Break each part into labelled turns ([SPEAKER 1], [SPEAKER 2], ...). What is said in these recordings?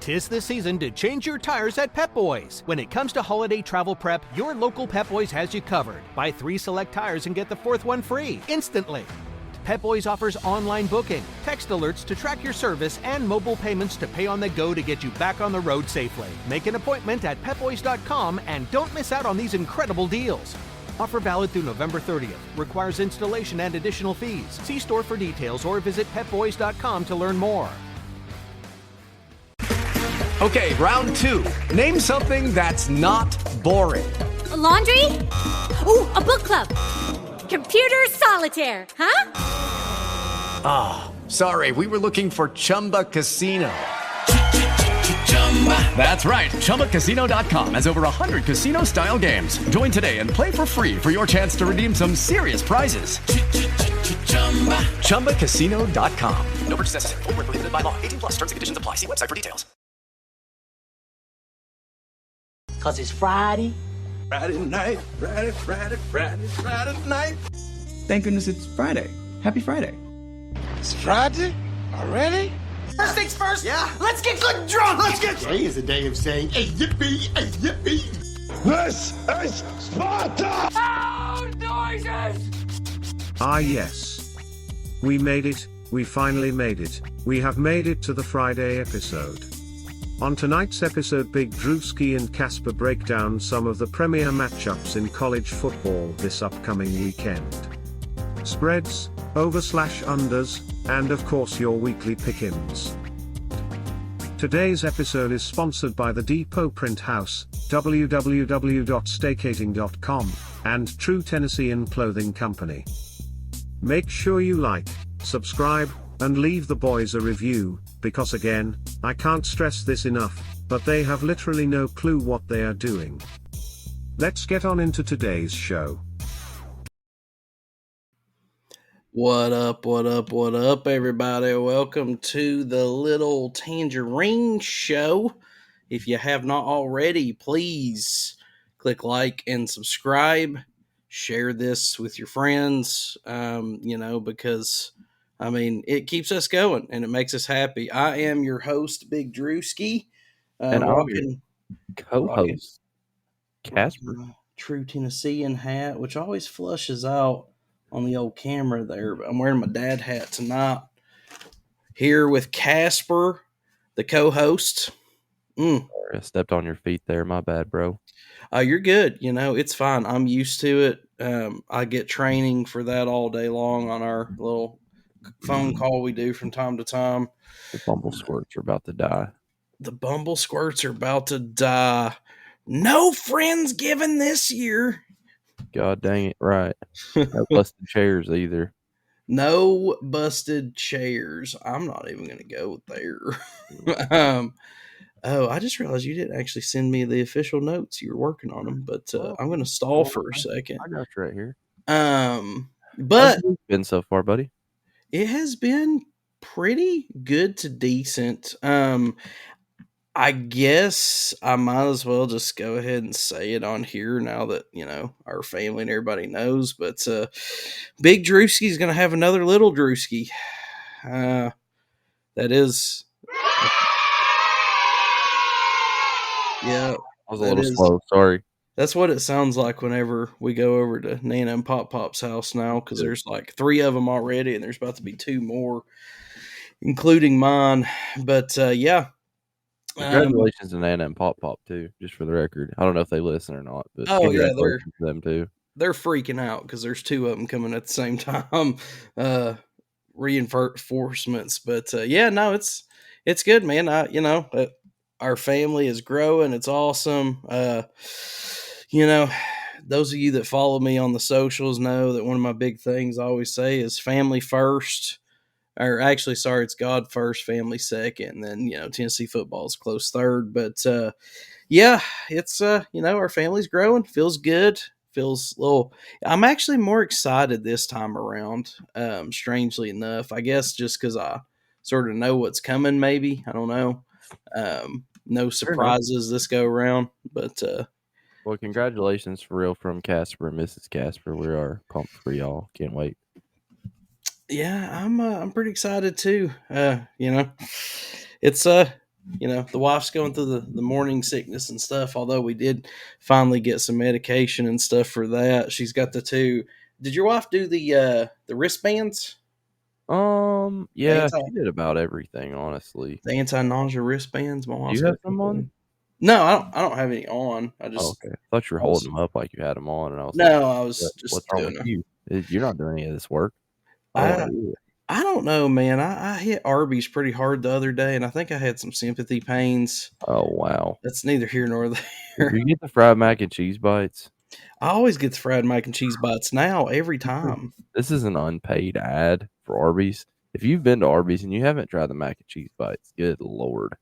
[SPEAKER 1] 'Tis the season to change your tires at Pep Boys. When it comes to holiday travel prep, your local Pep Boys has you covered. Buy 3 select tires and get the 4th one free, instantly. Pep Boys offers online booking, text alerts to track your service, and mobile payments to pay on the go to get you back on the road safely. Make an appointment at pepboys.com and don't miss out on these incredible deals. Offer valid through November 30th. Requires installation and additional fees. See store for details or visit pepboys.com to learn more.
[SPEAKER 2] Okay, round 2. Name something that's not boring.
[SPEAKER 3] A laundry? Ooh, a book club. Computer solitaire, huh?
[SPEAKER 2] Ah, sorry, we were looking for Chumba Casino. That's right, ChumbaCasino.com has over 100 casino-style games. Join today and play for free for your chance to redeem some serious prizes. ChumbaCasino.com. No purchase necessary. Void where prohibited by law. 18 plus. Terms and conditions apply. See website for details.
[SPEAKER 4] Cause it's Friday.
[SPEAKER 5] Friday night. Friday night.
[SPEAKER 6] Thank goodness it's Friday. Happy Friday.
[SPEAKER 5] It's Friday? Already?
[SPEAKER 4] First things first.
[SPEAKER 5] Yeah.
[SPEAKER 4] Let's get good drunk.
[SPEAKER 5] Let's get...
[SPEAKER 4] Today is the day of saying, hey, yippee, hey, yippee.
[SPEAKER 5] This is Sparta!
[SPEAKER 4] Loud noises!
[SPEAKER 7] Ah yes. We made it, we finally made it, we have made it to the Friday episode. On tonight's episode, Big Drewski and Casper break down some of the premier matchups in college football this upcoming weekend. Spreads, over/unders, and of course your weekly pick-ins. Today's episode is sponsored by the Depot Printhouse, www.staycating.com, and True Tennessean Clothing Company. Make sure you like, subscribe, and leave the boys a review, because again, I can't stress this enough, but they have literally no clue what they are doing. Let's get on into today's show.
[SPEAKER 8] What up, everybody? Welcome to the Little Tangerine Show. If you have not already, please click like and subscribe. Share this with your friends, because, it keeps us going and it makes us happy. I am your host, Big Drewski.
[SPEAKER 9] And I'm your co-host, Casper.
[SPEAKER 8] True Tennessean hat, which always flushes out on the old camera there. I'm wearing my dad hat tonight. Here with Casper, the co-host.
[SPEAKER 9] Sorry, I stepped on your feet there. My bad, bro.
[SPEAKER 8] You're good. It's fine. I'm used to it. I get training for that all day long on our little phone call we do from time to time.
[SPEAKER 9] The bumble squirts are about to die.
[SPEAKER 8] The bumble squirts are about to die. No Friendsgiving this year.
[SPEAKER 9] God dang it, right. No busted chairs either.
[SPEAKER 8] No busted chairs. I'm not even going to go there. I just realized you didn't actually send me the official notes. You were working on them, but I'm going to stall for a second.
[SPEAKER 9] I got you right here.
[SPEAKER 8] But
[SPEAKER 9] how's it been so far, buddy?
[SPEAKER 8] It has been pretty good to decent. I guess I might as well just go ahead and say it on here now that, our family and everybody knows. But Big Drewski is going to have another little Drewski. That is... Yeah.
[SPEAKER 9] I was a little slow, sorry.
[SPEAKER 8] That's what it sounds like whenever we go over to Nana and Pop Pop's house now, because there's like 3 of them already, and there's about to be 2 more, including mine. But, yeah.
[SPEAKER 9] Congratulations to Nana and Pop Pop, too, just for the record. I don't know if they listen or not, but congratulations to them, too.
[SPEAKER 8] They're freaking out because there's 2 of them coming at the same time, reinforcements. But, yeah, no, it's good, man. Our family is growing. It's awesome. Those of you that follow me on the socials know that one of my big things I always say is family first. Or actually, sorry, it's God first, family second, and then, Tennessee football is close third. But, yeah, it's, our family's growing. Feels good. Feels a little – I'm actually more excited this time around, strangely enough. I guess just because I sort of know what's coming maybe. I don't know. No surprises this go around. But
[SPEAKER 9] well, congratulations for real from Casper and Mrs. Casper. We are pumped for y'all. Can't wait.
[SPEAKER 8] Yeah, I'm pretty excited too. It's The wife's going through the morning sickness and stuff. Although we did finally get some medication and stuff for that. She's got the two. Did your wife do the wristbands?
[SPEAKER 9] Yeah, she did about everything, honestly.
[SPEAKER 8] The anti-nausea wristbands. My
[SPEAKER 9] Do
[SPEAKER 8] wife's
[SPEAKER 9] you have
[SPEAKER 8] got
[SPEAKER 9] some on?
[SPEAKER 8] No, I don't have any on. I
[SPEAKER 9] Oh,
[SPEAKER 8] just
[SPEAKER 9] okay. I thought you were holding them up like you had them on, and I was like,
[SPEAKER 8] no. I was just
[SPEAKER 9] "What's wrong with you? You're not doing any of this work." I don't want to do it.
[SPEAKER 8] I don't know, man. I hit Arby's pretty hard the other day, and I think I had some sympathy pains.
[SPEAKER 9] Oh wow,
[SPEAKER 8] that's neither here nor there.
[SPEAKER 9] Did you get the fried mac and cheese bites?
[SPEAKER 8] I always get the fried mac and cheese bites now every time.
[SPEAKER 9] This is an unpaid ad for Arby's. If you've been to Arby's and you haven't tried the mac and cheese bites, good Lord,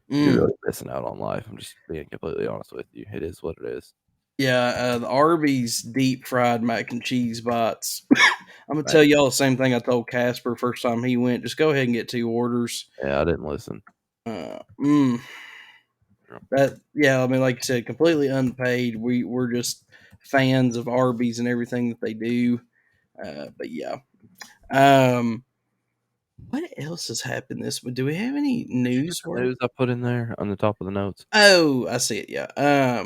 [SPEAKER 9] you're really missing out on life. I'm just being completely honest with you. It is what it is.
[SPEAKER 8] Yeah, the Arby's deep fried mac and cheese bites. I'm gonna tell y'all the same thing I told Casper first time he went. Just go ahead and get 2 orders.
[SPEAKER 9] Yeah, I didn't listen.
[SPEAKER 8] I mean, like you said, completely unpaid. We're just fans of Arby's and everything that they do. But yeah. What else has happened this week? Do we have any news?
[SPEAKER 9] News I put in there on the top of the notes.
[SPEAKER 8] Oh, I see it. Yeah.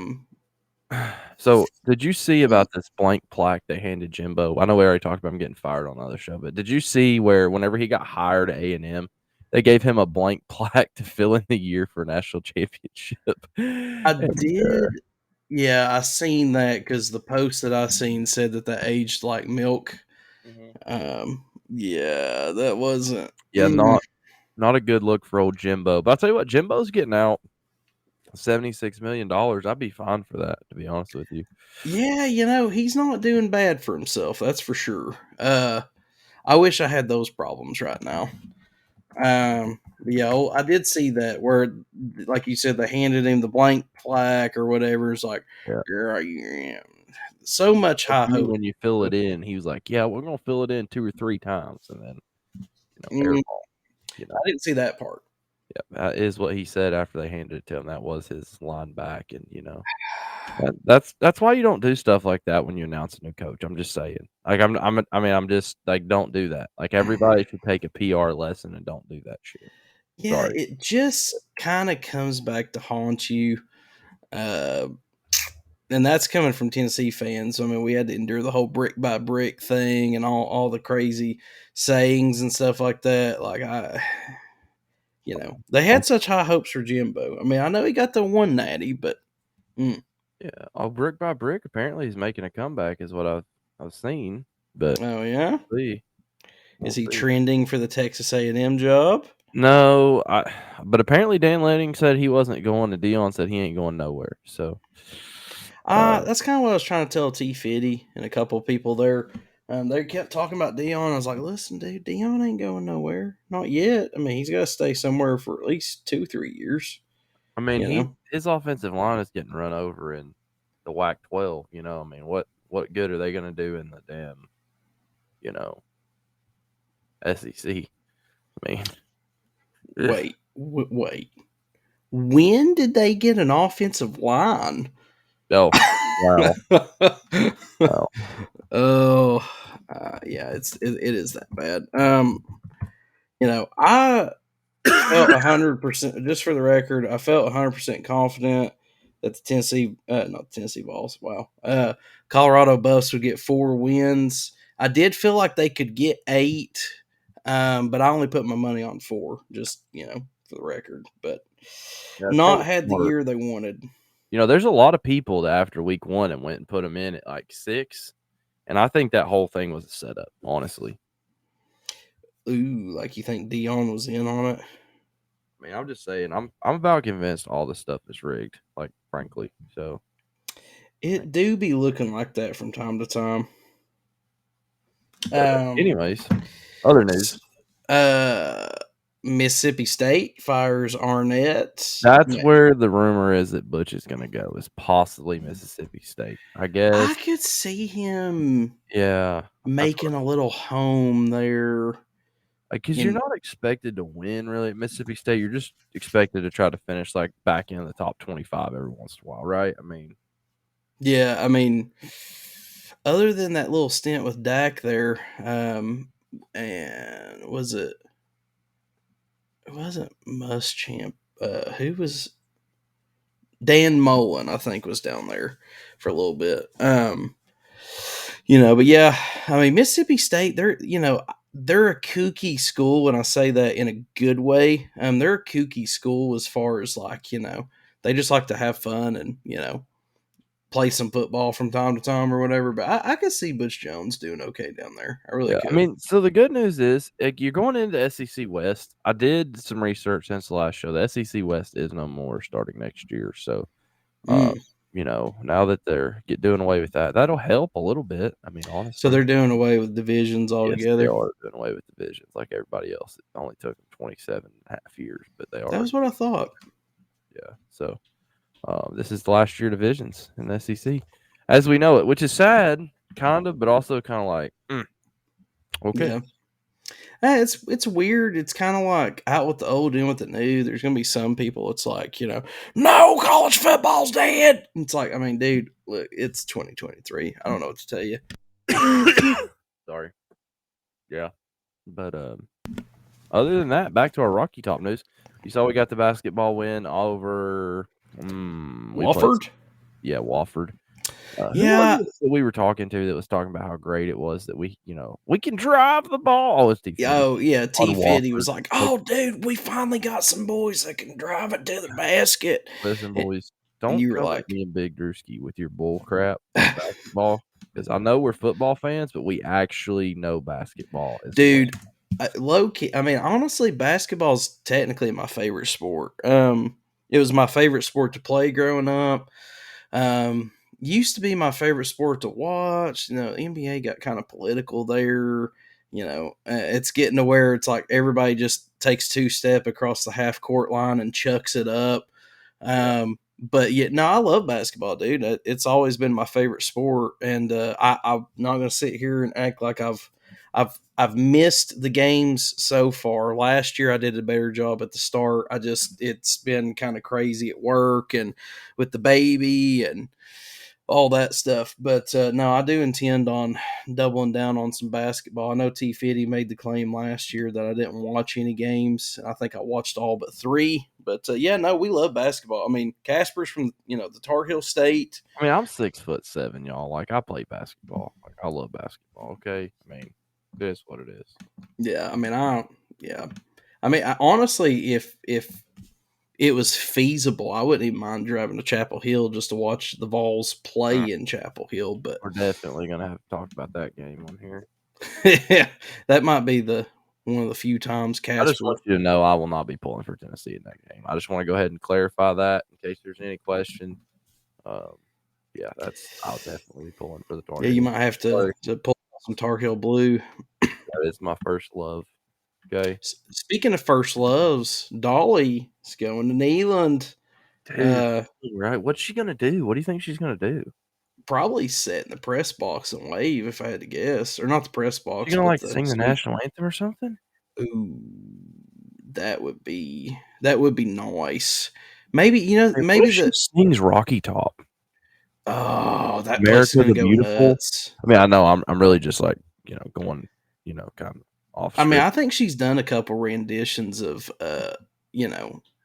[SPEAKER 9] So, did you see about this blank plaque they handed Jimbo? I know we already talked about him getting fired on another show, but did you see where whenever he got hired at A&M, they gave him a blank plaque to fill in the year for national championship?
[SPEAKER 8] I did. Yeah, I seen that because the post that I seen said that they aged like milk. Yeah, that wasn't.
[SPEAKER 9] Yeah, not a good look for old Jimbo. But I'll tell you what, Jimbo's getting out $76 million. I'd be fine for that, to be honest with you.
[SPEAKER 8] Yeah, he's not doing bad for himself. That's for sure. I wish I had those problems right now. I did see that where, like you said, they handed him the blank plaque or whatever. It's like, yeah. So much high hope.
[SPEAKER 9] When you fill it in, he was like, "Yeah, we're gonna fill it in 2 or 3 times," and then, airball.
[SPEAKER 8] I didn't see that part.
[SPEAKER 9] Yeah, that is what he said after they handed it to him. That was his line back, and that's why you don't do stuff like that when you announce a new coach. I'm just saying, like I'm just like, don't do that. Like everybody should take a PR lesson and don't do that shit.
[SPEAKER 8] Yeah, it just kind of comes back to haunt you. And that's coming from Tennessee fans. I mean, we had to endure the whole brick by brick thing and all the crazy sayings and stuff like that. Like they had such high hopes for Jimbo. I mean, I know he got the one natty, but
[SPEAKER 9] yeah, all brick by brick. Apparently, he's making a comeback, is what I've seen. But
[SPEAKER 8] oh yeah,
[SPEAKER 9] is
[SPEAKER 8] he trending for the Texas A&M job?
[SPEAKER 9] No, but apparently Dan Lanning said he wasn't going, and Dion said he ain't going nowhere. So.
[SPEAKER 8] That's kind of what I was trying to tell T. Fitty and a couple of people there. They kept talking about Dion. I was like, listen, dude, Dion ain't going nowhere. Not yet. I mean, he's got to stay somewhere for at least 2-3 years.
[SPEAKER 9] I mean, his offensive line is getting run over in the WAC 12. I mean, what good are they going to do in the damn, SEC? I mean,
[SPEAKER 8] wait. When did they get an offensive line?
[SPEAKER 9] Oh, wow. Wow.
[SPEAKER 8] Oh, yeah, it is that bad. I felt 100%, just for the record, I felt 100% confident that not the Tennessee Vols, wow. Colorado Buffs would get 4 wins. I did feel like they could get 8, but I only put my money on 4, just, for the record. But not had the year they wanted.
[SPEAKER 9] There's a lot of people that after week 1 and went and put them in at like 6, and I think that whole thing was a setup, honestly.
[SPEAKER 8] Ooh, like you think Dion was in on it?
[SPEAKER 9] I mean, I'm just saying, I'm about convinced all this stuff is rigged, like, frankly. So
[SPEAKER 8] it do be looking like that from time to time.
[SPEAKER 9] Anyways, other news.
[SPEAKER 8] Mississippi State fires Arnett.
[SPEAKER 9] That's where the rumor is that Butch is going to go, is possibly Mississippi State. I guess
[SPEAKER 8] I could see him making a little home there.
[SPEAKER 9] Because you're not expected to win, really, at Mississippi State. You're just expected to try to finish, like, back in the top 25 every once in a while, right? I mean.
[SPEAKER 8] Yeah, I mean, other than that little stint with Dak there, and it wasn't Muschamp. who was Dan Mullen, I think, was down there for a little bit. But yeah, I mean, Mississippi State, they're a kooky school, and I say that in a good way. They're a kooky school as far as they just like to have fun and play some football from time to time or whatever. But I could see Butch Jones doing okay down there. I really could.
[SPEAKER 9] I mean, so the good news is you're going into SEC West. I did some research since the last show. The SEC West is no more starting next year. So, now that they're doing away with that, that'll help a little bit. I mean, honestly.
[SPEAKER 8] So they're doing away with divisions altogether?
[SPEAKER 9] Yes, they are doing away with divisions like everybody else. It only took them 27 and a half years, but they are.
[SPEAKER 8] That was what I thought.
[SPEAKER 9] Yeah. So, this is the last year divisions in the SEC as we know it, which is sad, kind of, but also kind of like, okay.
[SPEAKER 8] Yeah. It's weird. It's kind of like out with the old, in with the new. There's going to be some people, it's like, no, college football's dead. It's like, I mean, dude, look, it's 2023. I don't know what to tell you.
[SPEAKER 9] Sorry. Yeah. But other than that, back to our Rocky Top news. You saw we got the basketball win over
[SPEAKER 8] Wofford?
[SPEAKER 9] Wofford.
[SPEAKER 8] Yeah.
[SPEAKER 9] We were talking to that was talking about how great it was that we can drive the ball. Oh, it's T.
[SPEAKER 8] Oh, yeah. T-Fitty was like, oh, dude, we finally got some boys that can drive it to the basket.
[SPEAKER 9] Listen, boys, don't
[SPEAKER 8] you were
[SPEAKER 9] come
[SPEAKER 8] like,
[SPEAKER 9] at me and Big Drewski with your bull crap basketball, because I know we're football fans, but we actually know basketball.
[SPEAKER 8] Dude, low key. I mean, honestly, basketball is technically my favorite sport. It was my favorite sport to play growing up. Used to be my favorite sport to watch. NBA got kind of political there. It's getting to where it's like everybody just takes two step across the half court line and chucks it up. But yeah, no, I love basketball, dude. It's always been my favorite sport, and I'm not going to sit here and act like I've missed the games so far. Last year I did a better job at the start. It's been kind of crazy at work and with the baby and all that stuff. But no, I do intend on doubling down on some basketball. I know T. Fitty made the claim last year that I didn't watch any games. I think I watched all but 3. But yeah, no, we love basketball. I mean, Casper's from the Tar Heel State.
[SPEAKER 9] I mean, I'm 6'7", y'all. Like, I play basketball. Like, I love basketball. Okay, I mean, it is what it is.
[SPEAKER 8] Yeah, I mean, honestly, if it was feasible, I wouldn't even mind driving to Chapel Hill just to watch the Vols play in Chapel Hill. But
[SPEAKER 9] we're definitely gonna have to talk about that game on here.
[SPEAKER 8] Yeah, that might be one of the few times Casper.
[SPEAKER 9] I just want you to know I will not be pulling for Tennessee in that game. I just want to go ahead and clarify that in case there's any question. Yeah, I'll definitely be pulling for the Tar Heel.
[SPEAKER 8] Yeah, you might have to pull some Tar Heel blue.
[SPEAKER 9] That is my first love. Okay.
[SPEAKER 8] Speaking of first loves, Dolly is going to Neyland.
[SPEAKER 9] Dude, right? What's she gonna do? What do you think she's gonna do?
[SPEAKER 8] Probably sit in the press box and wave, if I had to guess, or not the press box.
[SPEAKER 9] She's gonna sing the national anthem or something.
[SPEAKER 8] Ooh, that would be nice. Maybe maybe
[SPEAKER 9] she sings Rocky Top.
[SPEAKER 8] Oh, that
[SPEAKER 9] America the Beautiful.
[SPEAKER 8] Nuts.
[SPEAKER 9] I mean, I know I'm really just like going kind of off.
[SPEAKER 8] I mean, I think she's done a couple renditions of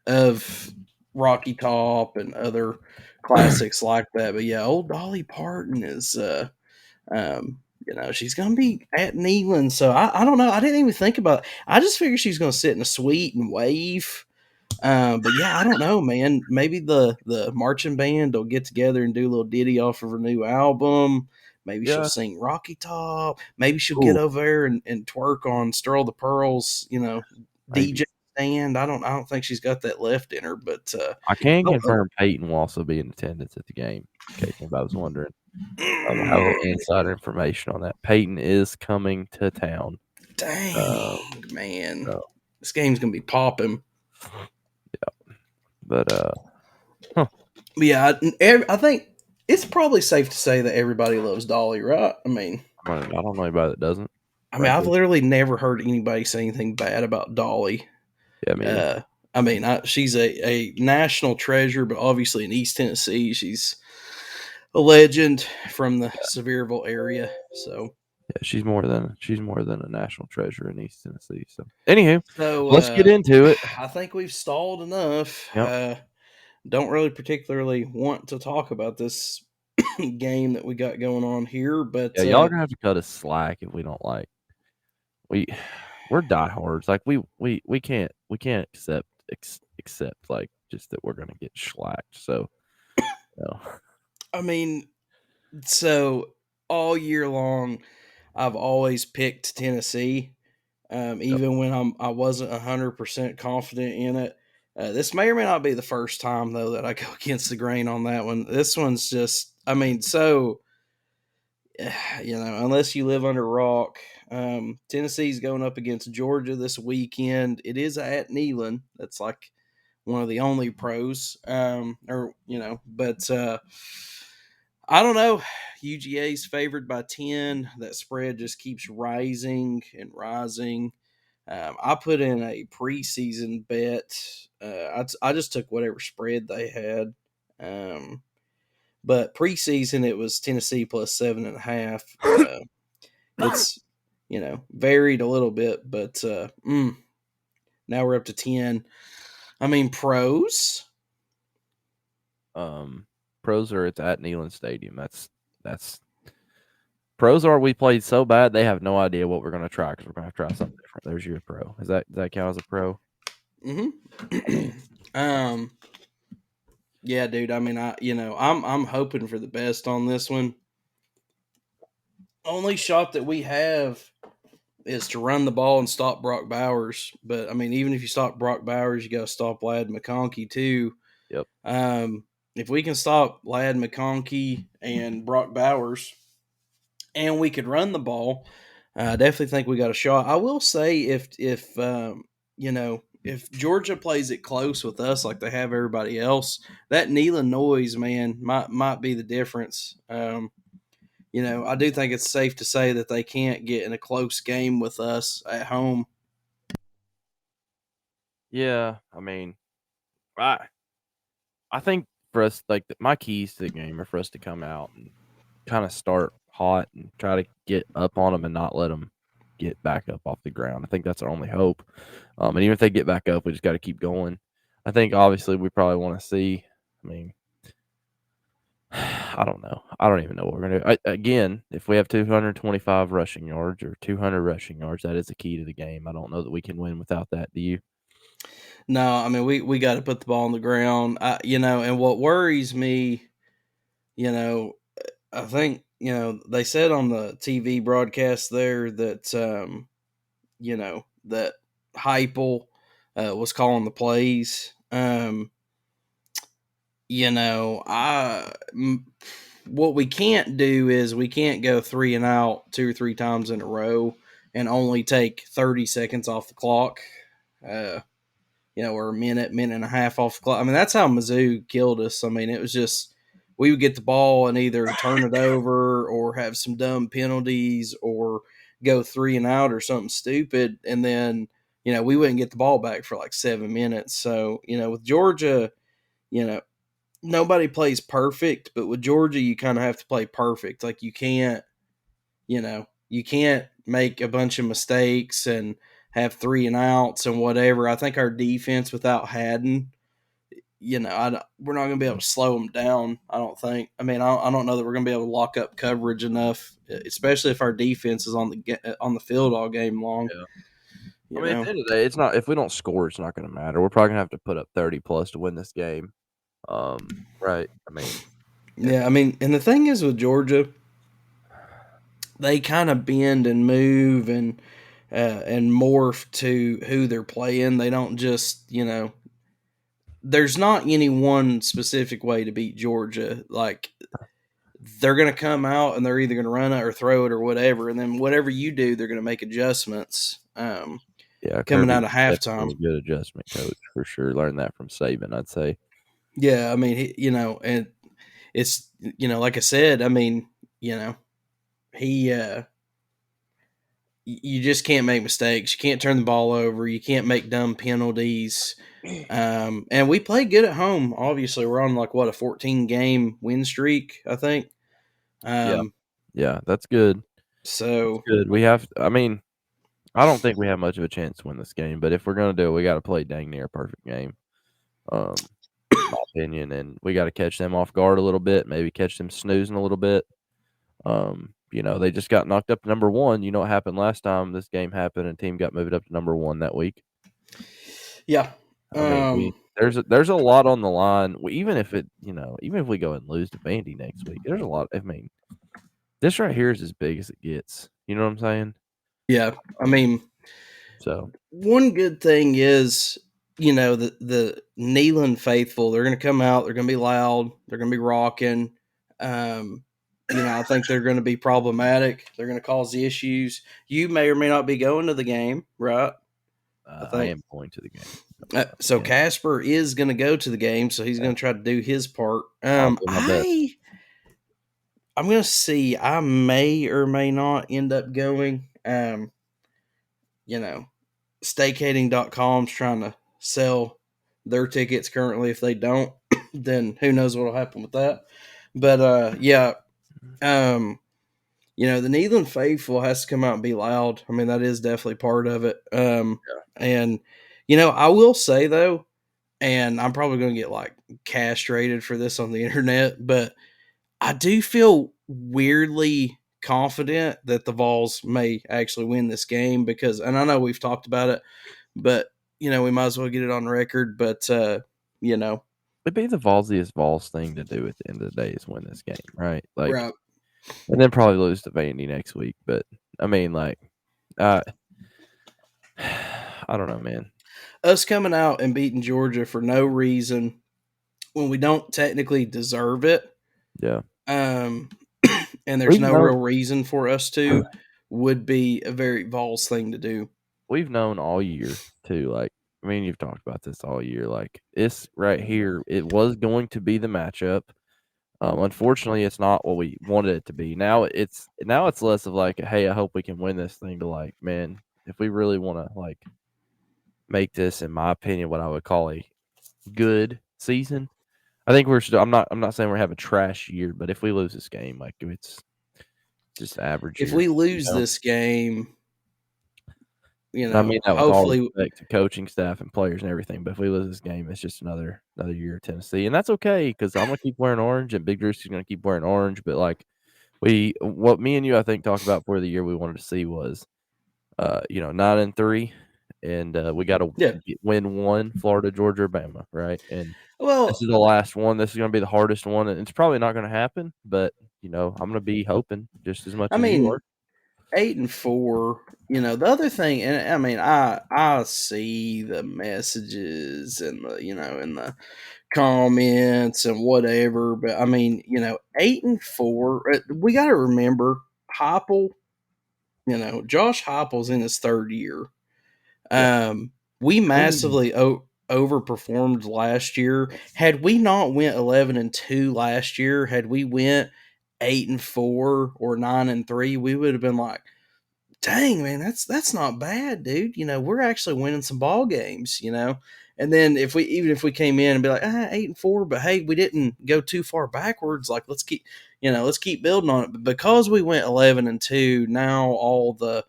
[SPEAKER 8] of Rocky Top and other classics like that. But yeah, old Dolly Parton is she's gonna be at Neyland. So I don't know. I didn't even think about it. I just figured she's gonna sit in a suite and wave. But yeah, I don't know, man. Maybe the marching band will get together and do a little ditty off of her new album. Maybe she'll sing Rocky Top. Maybe she'll get over there and twerk on Stir the Pearls, DJ stand. I don't think she's got that left in her, but
[SPEAKER 9] I can confirm Peyton will also be in attendance at the game, in case anybody was wondering. I have a little insider information on that. Peyton is coming to town.
[SPEAKER 8] Dang, man. This game's gonna be popping.
[SPEAKER 9] Yeah. But
[SPEAKER 8] yeah, I think it's probably safe to say that everybody loves Dolly, right? I mean,
[SPEAKER 9] I don't know anybody that doesn't.
[SPEAKER 8] I mean, I've literally never heard anybody say anything bad about Dolly.
[SPEAKER 9] Yeah,
[SPEAKER 8] she's a national treasure, but obviously in East Tennessee, she's a legend from the Sevierville area. So
[SPEAKER 9] she's more than a national treasure in East Tennessee. So, anywho,
[SPEAKER 8] So
[SPEAKER 9] let's get into it.
[SPEAKER 8] I think we've stalled enough.
[SPEAKER 9] Yep.
[SPEAKER 8] Don't really particularly want to talk about this game that we got going on here, but
[SPEAKER 9] Yeah, y'all are gonna have to cut us slack if we don't like. We're diehards. Like we can't accept like just that we're gonna get slacked. So,
[SPEAKER 8] I mean, so all year long, I've always picked Tennessee, even when I wasn't 100% confident in it. This may or may not be the first time though that I go against the grain on that one. This one's just, I mean, so unless you live under a rock, Tennessee's going up against Georgia this weekend. It is at Neyland. That's like one of the only pros, but I don't know. UGA's favored by 10. That spread just keeps rising and rising. I put in a preseason bet. I just took whatever spread they had. But preseason, it was Tennessee plus 7.5. It's, varied a little bit, but now we're up to 10. I mean, pros.
[SPEAKER 9] Pros are it's at Neyland Stadium. That's pros are we played so bad they have no idea what we're gonna try because we're gonna try something different. There's your pro. Does that count as a pro?
[SPEAKER 8] Mm-hmm. Yeah, dude. I mean, I'm hoping for the best on this one. Only shot that we have is to run the ball and stop Brock Bowers. But I mean, even if you stop Brock Bowers, you got to stop Ladd McConkey too.
[SPEAKER 9] Yep.
[SPEAKER 8] If we can stop Ladd McConkey and Brock Bowers, and we could run the ball, I definitely think we got a shot. I will say if Georgia plays it close with us like they have everybody else, that Neyland noise, man, might be the difference. I do think it's safe to say that they can't get in a close game with us at home.
[SPEAKER 9] Yeah, I mean, I think for us, like my keys to the game are for us to come out and kind of start hot and try to get up on them and not let them get back up off the ground. I think that's our only hope. And even if they get back up, we just got to keep going. I think obviously we probably want to see. I mean, I don't know. I don't even know what we're gonna do. Again, if we have 225 rushing yards or 200 rushing yards, that is the key to the game. I don't know that we can win without that. Do you?
[SPEAKER 8] No, I mean we got to put the ball on the ground. And what worries me, I think they said on the TV broadcast there that that Heupel was calling the plays. What we can't do is we can't go 3 and out 2 or 3 times in a row and only take 30 seconds off the clock. Or a minute and a half off the clock. I mean, that's how Mizzou killed us. I mean, it was just we would get the ball and either turn it over or have some dumb penalties or go 3 and out or something stupid, and then we wouldn't get the ball back for like 7 minutes. So with Georgia, nobody plays perfect, but with Georgia, you kind of have to play perfect. Like you can't make a bunch of mistakes and have 3 and outs and whatever. I think our defense without Haddon, we're not going to be able to slow them down. I don't think. I mean, I don't know that we're going to be able to lock up coverage enough, especially if our defense is on the field all game long.
[SPEAKER 9] Yeah. I mean, at the end of the day, it's not. If we don't score, it's not going to matter. We're probably going to have to put up 30 plus to win this game. Right. I mean,
[SPEAKER 8] yeah. I mean, and the thing is with Georgia, they kind of bend and move and morph to who they're playing. They don't just, there's not any one specific way to beat Georgia. Like they're going to come out and they're either going to run it or throw it or whatever. And then whatever you do, they're going to make adjustments. Coming out of halftime.
[SPEAKER 9] A good adjustment coach for sure. Learned that from Saban, I'd say.
[SPEAKER 8] Yeah. I mean, and it's, like I said, I mean, he, you just can't make mistakes. You can't turn the ball over. You can't make dumb penalties. And we play good at home. Obviously, we're on like a 14-game win streak, I think.
[SPEAKER 9] Yeah, that's good.
[SPEAKER 8] So
[SPEAKER 9] good. We have. I mean, I don't think we have much of a chance to win this game, but if we're gonna do it, we got to play dang near a perfect game. My opinion, and we got to catch them off guard a little bit, maybe catch them snoozing a little bit. They just got knocked up to number 1. You know what happened last time this game happened and team got moved up to number 1 that week.
[SPEAKER 8] yeah.
[SPEAKER 9] I mean, there's a lot on the line. Even if we go and lose to Vandy next week, there's a lot. I mean, this right here is as big as it gets. You know what I'm saying?
[SPEAKER 8] Yeah. I mean,
[SPEAKER 9] so
[SPEAKER 8] one good thing is, the Neyland faithful, they're going to come out, they're going to be loud, they're going to be rocking. I think they're going to be problematic. They're going to cause the issues. You may or may not be going to the game, right?
[SPEAKER 9] I am going to the game.
[SPEAKER 8] So Casper is going to go to the game, so he's going to try to do his part.
[SPEAKER 9] I'll do my best.
[SPEAKER 8] I'm going to see. I may or may not end up going. Staycating.com's trying to sell their tickets currently. If they don't, then who knows what will happen with that. But the Neyland faithful has to come out and be loud. I mean, that is definitely part of it. And I will say though, and I'm probably going to get like castrated for this on the internet, but I do feel weirdly confident that the Vols may actually win this game because, and I know we've talked about it, but we might as well get it on record. But
[SPEAKER 9] it'd be the Volsiest Vols thing to do at the end of the day is win this game, right? Like,
[SPEAKER 8] right.
[SPEAKER 9] And then probably lose to Vandy next week. But I mean, like, I don't know, man.
[SPEAKER 8] Us coming out and beating Georgia for no reason when we don't technically deserve it.
[SPEAKER 9] Yeah.
[SPEAKER 8] And there's real reason for us to would be a very Vols thing to do.
[SPEAKER 9] We've known all year too. Like, I mean, you've talked about this all year. Like, it's right here. It was going to be the matchup. Unfortunately, it's not what we wanted it to be. Now it's less of like, hey, I hope we can win this thing, to like, man, if we really want to like make this, in my opinion, what I would call a good season. I think we're still. I'm not saying we're having a trash year, but if we lose this game, like, it's just average.
[SPEAKER 8] If we lose this game,
[SPEAKER 9] I mean that with
[SPEAKER 8] hopefully,
[SPEAKER 9] all respect to coaching staff and players and everything. But if we lose this game, it's just another year at Tennessee, and that's okay because I'm gonna keep wearing orange, and Big Drewski's gonna keep wearing orange. But like, what me and you I think talked about for the year we wanted to see was, 9-3. And we got to win one, Florida, Georgia, Bama, right? And this is the last one. This is going to be the hardest one, and it's probably not going to happen. But I'm going to be hoping just as much. You are.
[SPEAKER 8] 8-4. The other thing, and I mean, I see the messages and the comments and whatever, but I mean, 8-4. We got to remember Heupel. Josh Heupel's in his third year. We massively overperformed last year. Had we not went 11-2 last year, had we went 8-4 or 9-3, we would have been like, dang, man, that's not bad, dude. We're actually winning some ball games, And then if we came in and be like, 8-4, but hey, we didn't go too far backwards, like let's keep building on it. But because we went 11-2, now all the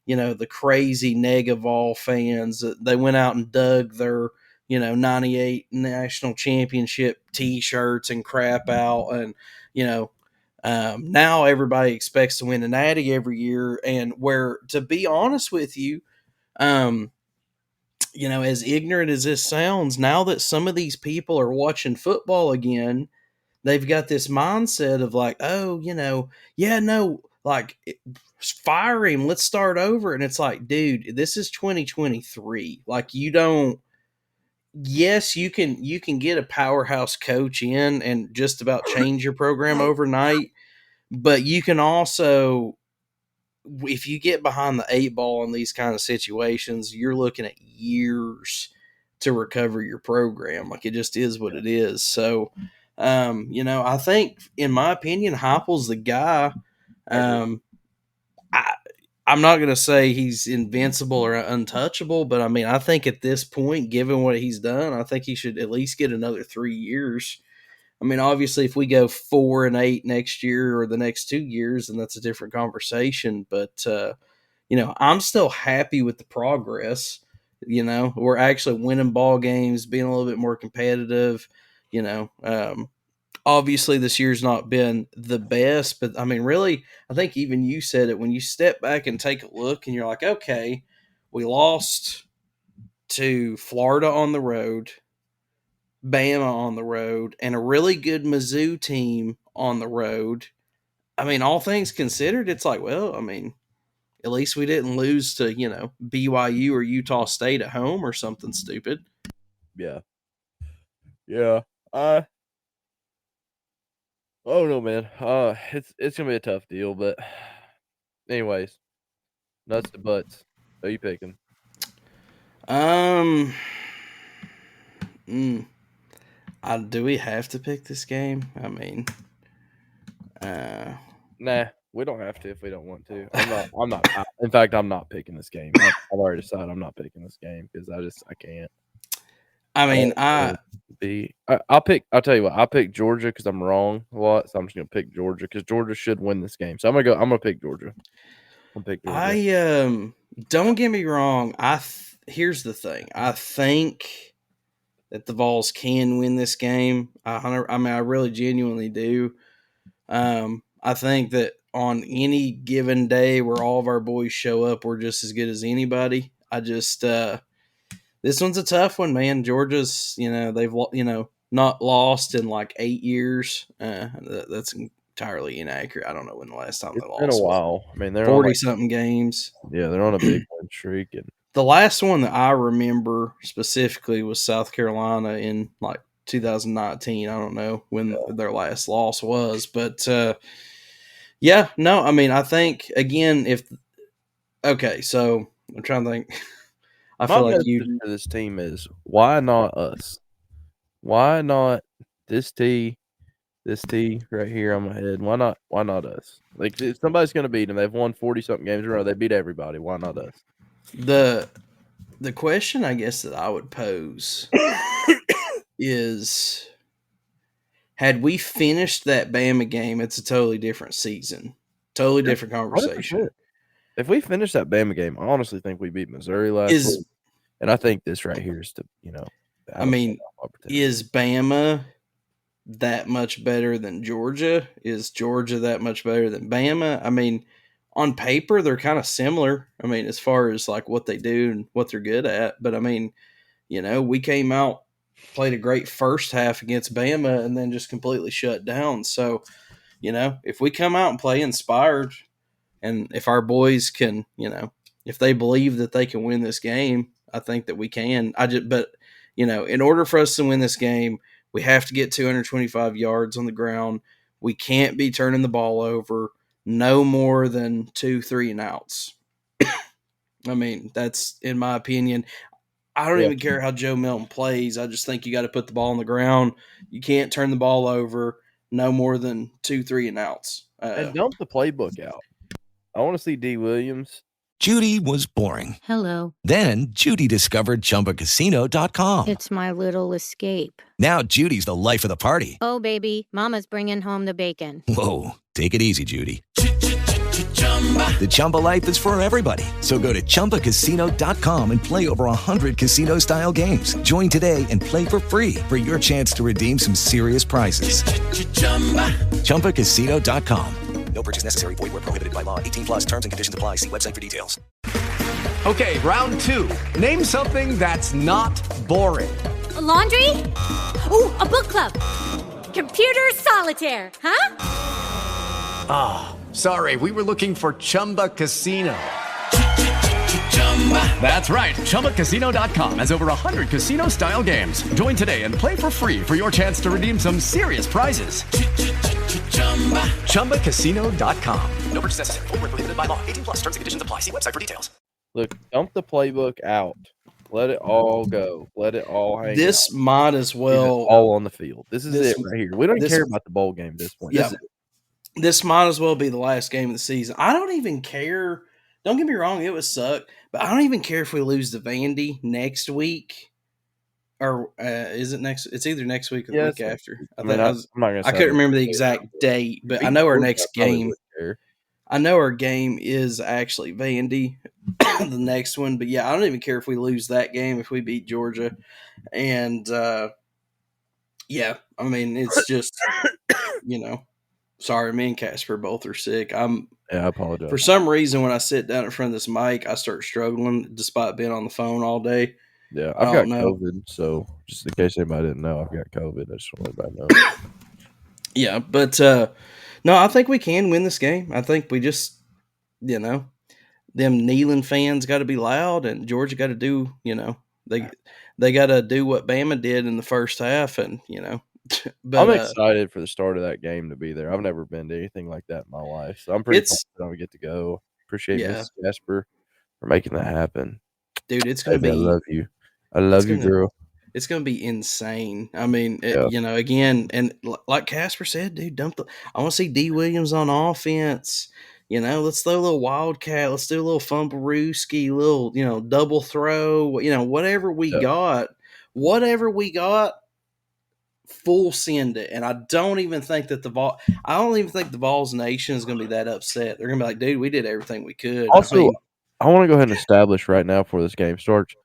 [SPEAKER 8] the crazy Vol fans, they went out and dug their, 98 national championship T-shirts and crap out. And, now everybody expects to win the Natty every year. And where, to be honest with you, as ignorant as this sounds, now that some of these people are watching football again, they've got this mindset of like, like, fire him, let's start over. And it's like, dude, this is 2023. Like, yes, you can get a powerhouse coach in and just about change your program overnight, but you can also, if you get behind the 8 ball in these kind of situations, you're looking at years to recover your program. Like, it just is what it is. So I think, in my opinion, Heupel's the guy. I'm not going to say he's invincible or untouchable, but I mean, I think at this point, given what he's done, I think he should at least get another 3 years. I mean, obviously, if we go 4-8 next year or the next 2 years, then that's a different conversation. But I'm still happy with the progress. We're actually winning ball games, being a little bit more competitive. Obviously, this year's not been the best, but I mean, really, I think even you said it when you step back and take a look, and you're like, okay, we lost to Florida on the road, Bama on the road, and a really good Mizzou team on the road. I mean, all things considered, it's like, well, I mean, at least we didn't lose to, BYU or Utah State at home or something stupid.
[SPEAKER 9] Yeah. I don't know, man. It's gonna be a tough deal, but anyways, nuts to butts. Who are you picking?
[SPEAKER 8] Do we have to pick this game? I mean,
[SPEAKER 9] nah, we don't have to if we don't want to. I'm not. In fact, I'm not picking this game. I've already decided I'm not picking this game because I can't.
[SPEAKER 8] I mean,
[SPEAKER 9] I'll tell you what. I'll pick Georgia because I'm wrong a lot, so I'm just gonna pick Georgia because Georgia should win this game. So I'm gonna pick Georgia. I'll pick Georgia.
[SPEAKER 8] Don't get me wrong. Here's the thing. I think that the Vols can win this game. I really genuinely do. I think that on any given day where all of our boys show up, we're just as good as anybody. This one's a tough one, man. Georgia's, they've, not lost in like 8 years. That's entirely inaccurate. I don't know when the last time they lost.
[SPEAKER 9] It's been a while. I mean, they're
[SPEAKER 8] 40-something games.
[SPEAKER 9] Yeah, they're on a big win streak. And
[SPEAKER 8] the last one that I remember specifically was South Carolina in like 2019. I don't know when their last loss was, but I mean, I think again, so I'm trying to think. I feel like
[SPEAKER 9] this team is why not us? Why not this T right here on my head? Why not us? Like if somebody's gonna beat them. They've won 40-something games in a row. They beat everybody. Why not us?
[SPEAKER 8] The question I guess that I would pose is, had we finished that Bama game, it's a totally different season. Totally different conversation.
[SPEAKER 9] 100%. If we finish that Bama game, I honestly think we beat Missouri last week. And I think this right here is
[SPEAKER 8] I mean, is Bama that much better than Georgia? Is Georgia that much better than Bama? I mean, on paper, they're kind of similar. I mean, as far as like what they do and what they're good at. But I mean, we came out, played a great first half against Bama, and then just completely shut down. So, if we come out and play inspired, and if our boys can, if they believe that they can win this game, I think that we can. But in order for us to win this game, we have to get 225 yards on the ground. We can't be turning the ball over. No more than 2 3-and-outs. I mean, that's in my opinion. I don't even care how Joe Milton plays. I just think you got to put the ball on the ground. You can't turn the ball over. No more than 2 3-and-outs.
[SPEAKER 9] And dump the playbook out. I want to see D. Williams.
[SPEAKER 10] Judy was boring.
[SPEAKER 3] Hello.
[SPEAKER 10] Then Judy discovered ChumbaCasino.com.
[SPEAKER 3] It's my little escape.
[SPEAKER 10] Now Judy's the life of the party.
[SPEAKER 3] Oh, baby, mama's bringing home the bacon.
[SPEAKER 10] Whoa, take it easy, Judy. The Chumba life is for everybody. So go to ChumbaCasino.com and play over 100 casino-style games. Join today and play for free for your chance to redeem some serious prizes. ChumbaCasino.com. No purchase necessary. Void where prohibited by law. 18+ terms and conditions apply. See website for details.
[SPEAKER 2] Okay, round 2. Name something that's not boring.
[SPEAKER 3] A laundry? Ooh, a book club. Computer solitaire, huh?
[SPEAKER 2] Sorry, we were looking for Chumba Casino. That's right. ChumbaCasino.com has over 100 casino-style games. Join today and play for free for your chance to redeem some serious prizes. ChumbaCasino.com.
[SPEAKER 10] No purchase necessary. Void where prohibited by law. 18+ terms and conditions apply. See website for details.
[SPEAKER 9] Look, dump the playbook out. Let it all go. Let it all hang
[SPEAKER 8] This
[SPEAKER 9] out.
[SPEAKER 8] might as well
[SPEAKER 9] all on the field. This is it right here. We don't care about the bowl game at this point.
[SPEAKER 8] Yeah. This might as well be the last game of the season. I don't even care. Don't get me wrong, it would suck, but I don't even care if we lose to Vandy next week. or is it next? It's either next week or the
[SPEAKER 9] Yeah,
[SPEAKER 8] week
[SPEAKER 9] it's next
[SPEAKER 8] after.
[SPEAKER 9] week.
[SPEAKER 8] I
[SPEAKER 9] I mean,
[SPEAKER 8] think
[SPEAKER 9] I'm not gonna
[SPEAKER 8] I
[SPEAKER 9] say
[SPEAKER 8] couldn't
[SPEAKER 9] I'm
[SPEAKER 8] remember the
[SPEAKER 9] excited,
[SPEAKER 8] exact date,
[SPEAKER 9] you
[SPEAKER 8] but I
[SPEAKER 9] beat
[SPEAKER 8] know our
[SPEAKER 9] Georgia, I
[SPEAKER 8] next
[SPEAKER 9] probably
[SPEAKER 8] game.
[SPEAKER 9] wouldn't care.
[SPEAKER 8] I know our game is actually Vandy, the next one. But yeah, I don't even care if we lose that game if we beat Georgia. And yeah, I mean it's just sorry, me and Casper both are sick.
[SPEAKER 9] Yeah, I apologize.
[SPEAKER 8] For some reason when I sit down in front of this mic, I start struggling despite being on the phone all day.
[SPEAKER 9] Yeah,
[SPEAKER 8] I
[SPEAKER 9] I've got
[SPEAKER 8] don't know.
[SPEAKER 9] COVID, so just in case anybody didn't know, I've got COVID. I just want everybody to know.
[SPEAKER 8] Yeah, but no, I think we can win this game. I think we just, them kneeling fans got to be loud, and Georgia got to do, they got to do what Bama did in the first half, and
[SPEAKER 9] I'm
[SPEAKER 8] but
[SPEAKER 9] excited for the start of that game to be there. I've never been to anything like that in my life, so I'm pretty pumped that I'm gonna get to go. Appreciate
[SPEAKER 8] yeah,
[SPEAKER 9] Miss Jasper for making that happen.
[SPEAKER 8] dude, it's gonna
[SPEAKER 9] Baby, I
[SPEAKER 8] be
[SPEAKER 9] love you. I
[SPEAKER 8] it's
[SPEAKER 9] love you,
[SPEAKER 8] gonna
[SPEAKER 9] girl.
[SPEAKER 8] it's gonna be insane. I mean,
[SPEAKER 9] Yeah.
[SPEAKER 8] again, and like Casper said, dude, I want to see D Williams on offense. Let's throw a little wildcat. Let's do a little fumblerooski, little double throw. Whatever we
[SPEAKER 9] Yeah.
[SPEAKER 8] got, full send it. And I don't even think that I don't even think the Vols Nation is gonna be that upset. They're gonna be like, dude, we did everything we could.
[SPEAKER 9] Also, I want to go ahead and establish right now before this game starts.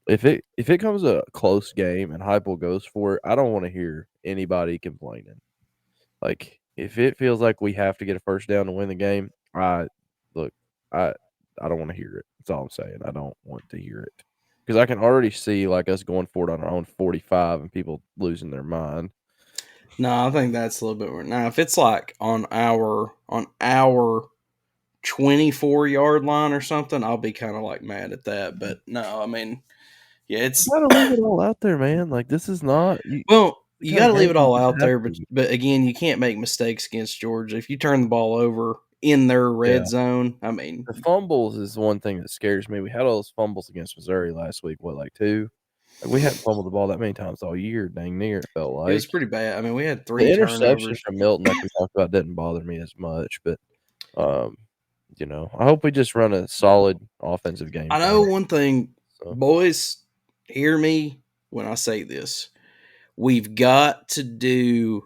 [SPEAKER 9] If it comes a close game and Heupel goes for it, I don't want to hear anybody complaining. Like if it feels like we have to get a first down to win the game, I don't want to hear it. That's all I'm saying. I don't want to hear it because I can already see like us going for it on our own 45 and people losing their mind.
[SPEAKER 8] No, I think that's a little bit more. Now, if it's like on our 24-yard line or something, I'll be kind of like mad at that. But no, I mean, yeah, it's
[SPEAKER 9] You gotta leave it all out there, man. Like this is not
[SPEAKER 8] you
[SPEAKER 9] the
[SPEAKER 8] got to
[SPEAKER 9] kinda
[SPEAKER 8] leave it
[SPEAKER 9] game
[SPEAKER 8] all
[SPEAKER 9] you
[SPEAKER 8] out
[SPEAKER 9] just have
[SPEAKER 8] there.
[SPEAKER 9] to.
[SPEAKER 8] But again, you can't make mistakes against Georgia. If you turn the ball over in their red
[SPEAKER 9] Yeah.
[SPEAKER 8] zone, I mean,
[SPEAKER 9] The fumbles is one thing that scares me. We had all those fumbles against Missouri last week. What, like 2? Like, we hadn't fumbled the ball that many times all year, dang near, it felt
[SPEAKER 8] it was
[SPEAKER 9] like.
[SPEAKER 8] pretty bad. I mean, we had
[SPEAKER 9] The
[SPEAKER 8] 3
[SPEAKER 9] interception
[SPEAKER 8] turnovers.
[SPEAKER 9] from Milton, like we talked about, didn't bother me as much, but, I hope we just run a solid offensive game
[SPEAKER 8] I know
[SPEAKER 9] plan.
[SPEAKER 8] one thing,
[SPEAKER 9] So
[SPEAKER 8] boys, hear me when I say this. We've got to do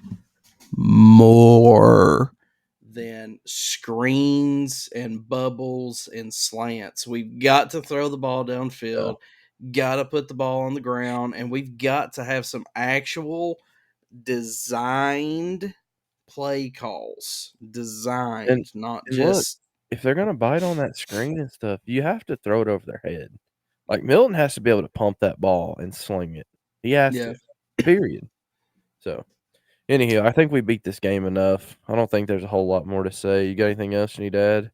[SPEAKER 8] more than screens and bubbles and slants. We've got to throw the ball downfield, got to put the ball on the ground, and we've got to have some actual designed play calls. Designed, not
[SPEAKER 9] and look,
[SPEAKER 8] just
[SPEAKER 9] if they're gonna bite on that screen and stuff, you have to throw it over their head. Like, Milton has to be able to pump that ball and sling it. He has
[SPEAKER 8] yeah.
[SPEAKER 9] to, period. So anyhow, I think we beat this game enough. I don't think there's a whole lot more to say. You got anything else you need to add?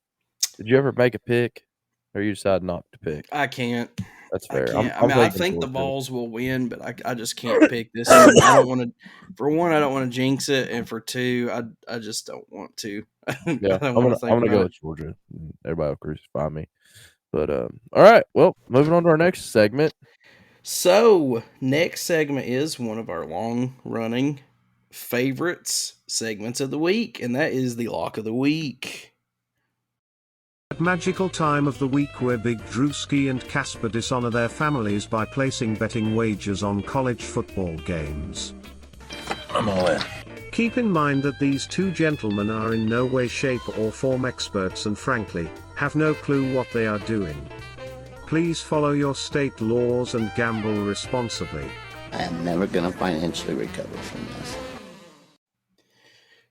[SPEAKER 9] Did you ever make a pick, or you decide not to pick?
[SPEAKER 8] I can't.
[SPEAKER 9] That's
[SPEAKER 8] I
[SPEAKER 9] fair.
[SPEAKER 8] can't. I
[SPEAKER 9] I'm
[SPEAKER 8] mean, I
[SPEAKER 9] thinking
[SPEAKER 8] think the
[SPEAKER 9] Georgia.
[SPEAKER 8] Vols will win, but I just can't pick this one. I don't want to. For one, I don't want to jinx it, and for two, I just don't want to.
[SPEAKER 9] Yeah,
[SPEAKER 8] I don't want to think
[SPEAKER 9] I'm gonna
[SPEAKER 8] about
[SPEAKER 9] go
[SPEAKER 8] it.
[SPEAKER 9] with Georgia. Everybody will crucify me, but all right. Well, moving on to our next segment.
[SPEAKER 8] So, next segment is one of our long-running favorites segments of the week, and that is the lock of the week.
[SPEAKER 7] That magical time of the week where Big Drewski and Casper dishonor their families by placing betting wagers on college football games.
[SPEAKER 5] I'm all in.
[SPEAKER 7] Keep in mind that these two gentlemen are in no way, shape, or form experts and frankly, have no clue what they are doing. Please follow your state laws and gamble responsibly.
[SPEAKER 11] I am never going to financially recover from this.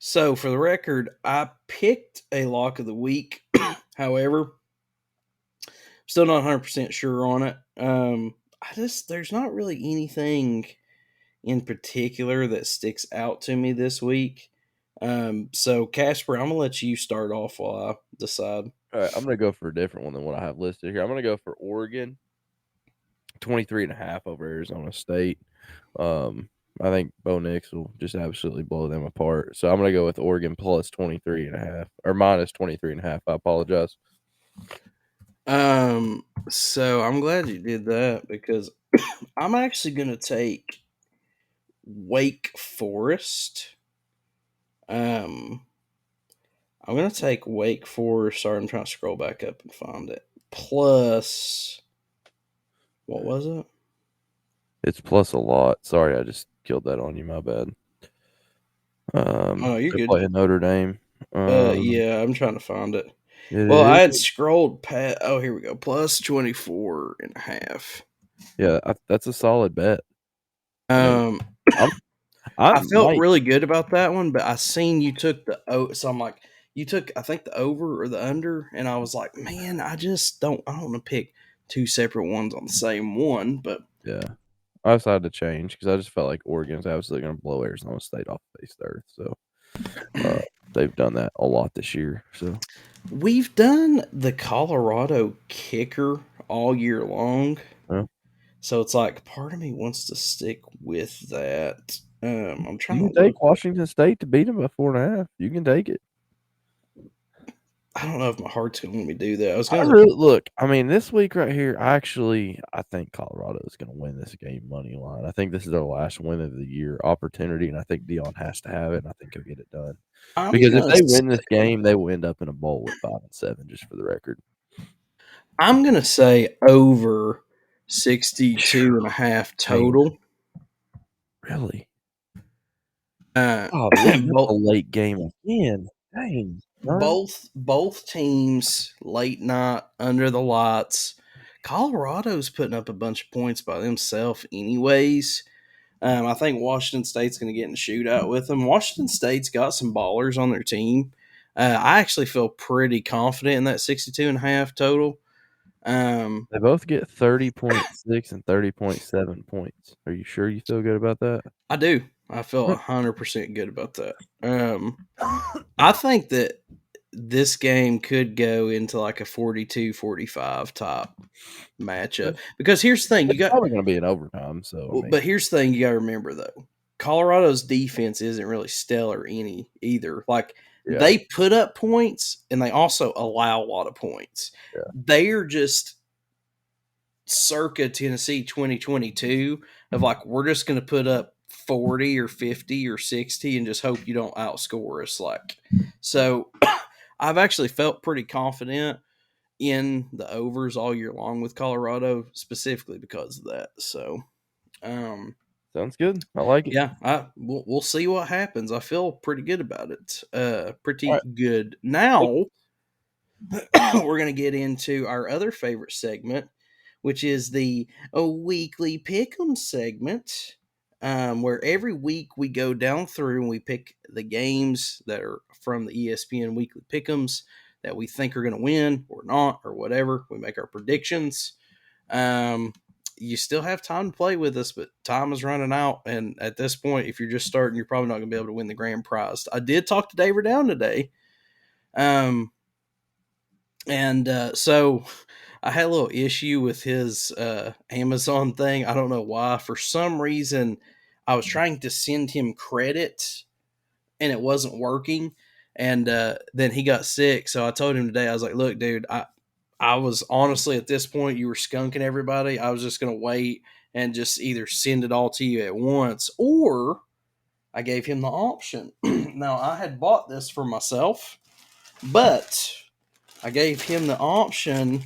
[SPEAKER 8] So, for the record, I picked a lock of the week. However, still not 100% sure on it. There's not really anything in particular that sticks out to me this week. So, Casper, I'm going to let you start off while I decide.
[SPEAKER 9] All right, I'm gonna go for a different one than what I have listed here. I'm gonna go for Oregon, 23.5 over Arizona State. I think Bo Nix will just absolutely blow them apart. So I'm gonna go with Oregon plus 23.5 or minus 23.5. I apologize.
[SPEAKER 8] So I'm glad you did that because I'm actually gonna take Wake Forest. I'm going to take Wake Forest. Sorry, I'm trying to scroll back up and find it. Plus, what was it?
[SPEAKER 9] It's plus a lot. Sorry, I just killed that on you. My bad.
[SPEAKER 8] Oh, you're
[SPEAKER 9] They're
[SPEAKER 8] good.
[SPEAKER 9] playing Notre Dame.
[SPEAKER 8] Yeah, I'm trying to find it.
[SPEAKER 9] It
[SPEAKER 8] Well, I
[SPEAKER 9] is.
[SPEAKER 8] had scrolled past. Oh, here we go. Plus 24.5.
[SPEAKER 9] Yeah, that's a solid bet. I mean,
[SPEAKER 8] Um,
[SPEAKER 9] I'm
[SPEAKER 8] I felt
[SPEAKER 9] might.
[SPEAKER 8] really good about that one, but I seen you took so I'm like, you took I think the over or the under, and I was like, man, I don't want to pick two separate ones on the same one, but
[SPEAKER 9] Yeah, I decided to change because I just felt like Oregon's absolutely going to blow Arizona State off the face of the earth. So they've done that a lot this year. So
[SPEAKER 8] we've done the Colorado kicker all year long.
[SPEAKER 9] yeah.
[SPEAKER 8] So it's like part of me wants to stick with that. I'm trying
[SPEAKER 9] You
[SPEAKER 8] to
[SPEAKER 9] can
[SPEAKER 8] look.
[SPEAKER 9] take Washington State to beat them by 4.5. You can take it.
[SPEAKER 8] I don't know if my heart's going to let me do that. I was
[SPEAKER 9] I
[SPEAKER 8] going to
[SPEAKER 9] really look. I mean, this week right here, I think Colorado is going to win this game money line. I think this is their last win of the year opportunity, and I think Dion has to have it, and I think he'll get it done. Because if they win this game, they will end up in a bowl with 5-7. Just for the record,
[SPEAKER 8] I'm going to say over 62.5 total.
[SPEAKER 9] Really?
[SPEAKER 8] Oh,
[SPEAKER 9] that's a late game again. Dang.
[SPEAKER 8] Both teams late night under the lights. Colorado's putting up a bunch of points by themselves, anyways. I think Washington State's going to get in a shootout with them. Washington State's got some ballers on their team. I actually feel pretty confident in that 62.5 total.
[SPEAKER 9] They both get 30.6 and 30.7 points. Are you sure you feel good about that?
[SPEAKER 8] I do. I feel 100% good about that. I think that this game could go into like a 42-45 type matchup. Because here's the thing,
[SPEAKER 9] It's probably going to be an overtime. So,
[SPEAKER 8] but here's the thing you got to remember though. Colorado's defense isn't really stellar either. Like they put up points and they also allow a lot of points.
[SPEAKER 9] Yeah.
[SPEAKER 8] They are just circa Tennessee 2022 of like we're just going to put up 40 or 50 or 60 and just hope you don't outscore us. Like so, I've actually felt pretty confident in the overs all year long with Colorado, specifically because of that. So,
[SPEAKER 9] sounds good. I like it.
[SPEAKER 8] Yeah, we'll see what happens. I feel pretty good about it. Pretty good. Now we're gonna get into our other favorite segment, which is the weekly pick'em segment, where every week we go down through and we pick the games that are from the ESPN weekly pick'ems that we think are going to win or not or whatever. We make our predictions. You still have time to play with us, but time is running out. And at this point, if you're just starting, you're probably not going to be able to win the grand prize. I did talk to Dave Down today. So I had a little issue with his Amazon thing. I don't know why. For some reason, I was trying to send him credit and it wasn't working. And then he got sick. So I told him today, I was like, look, dude, I was honestly at this point, you were skunking everybody. I was just going to wait and just either send it all to you at once, or I gave him the option. Now, I had bought this for myself, but I gave him the option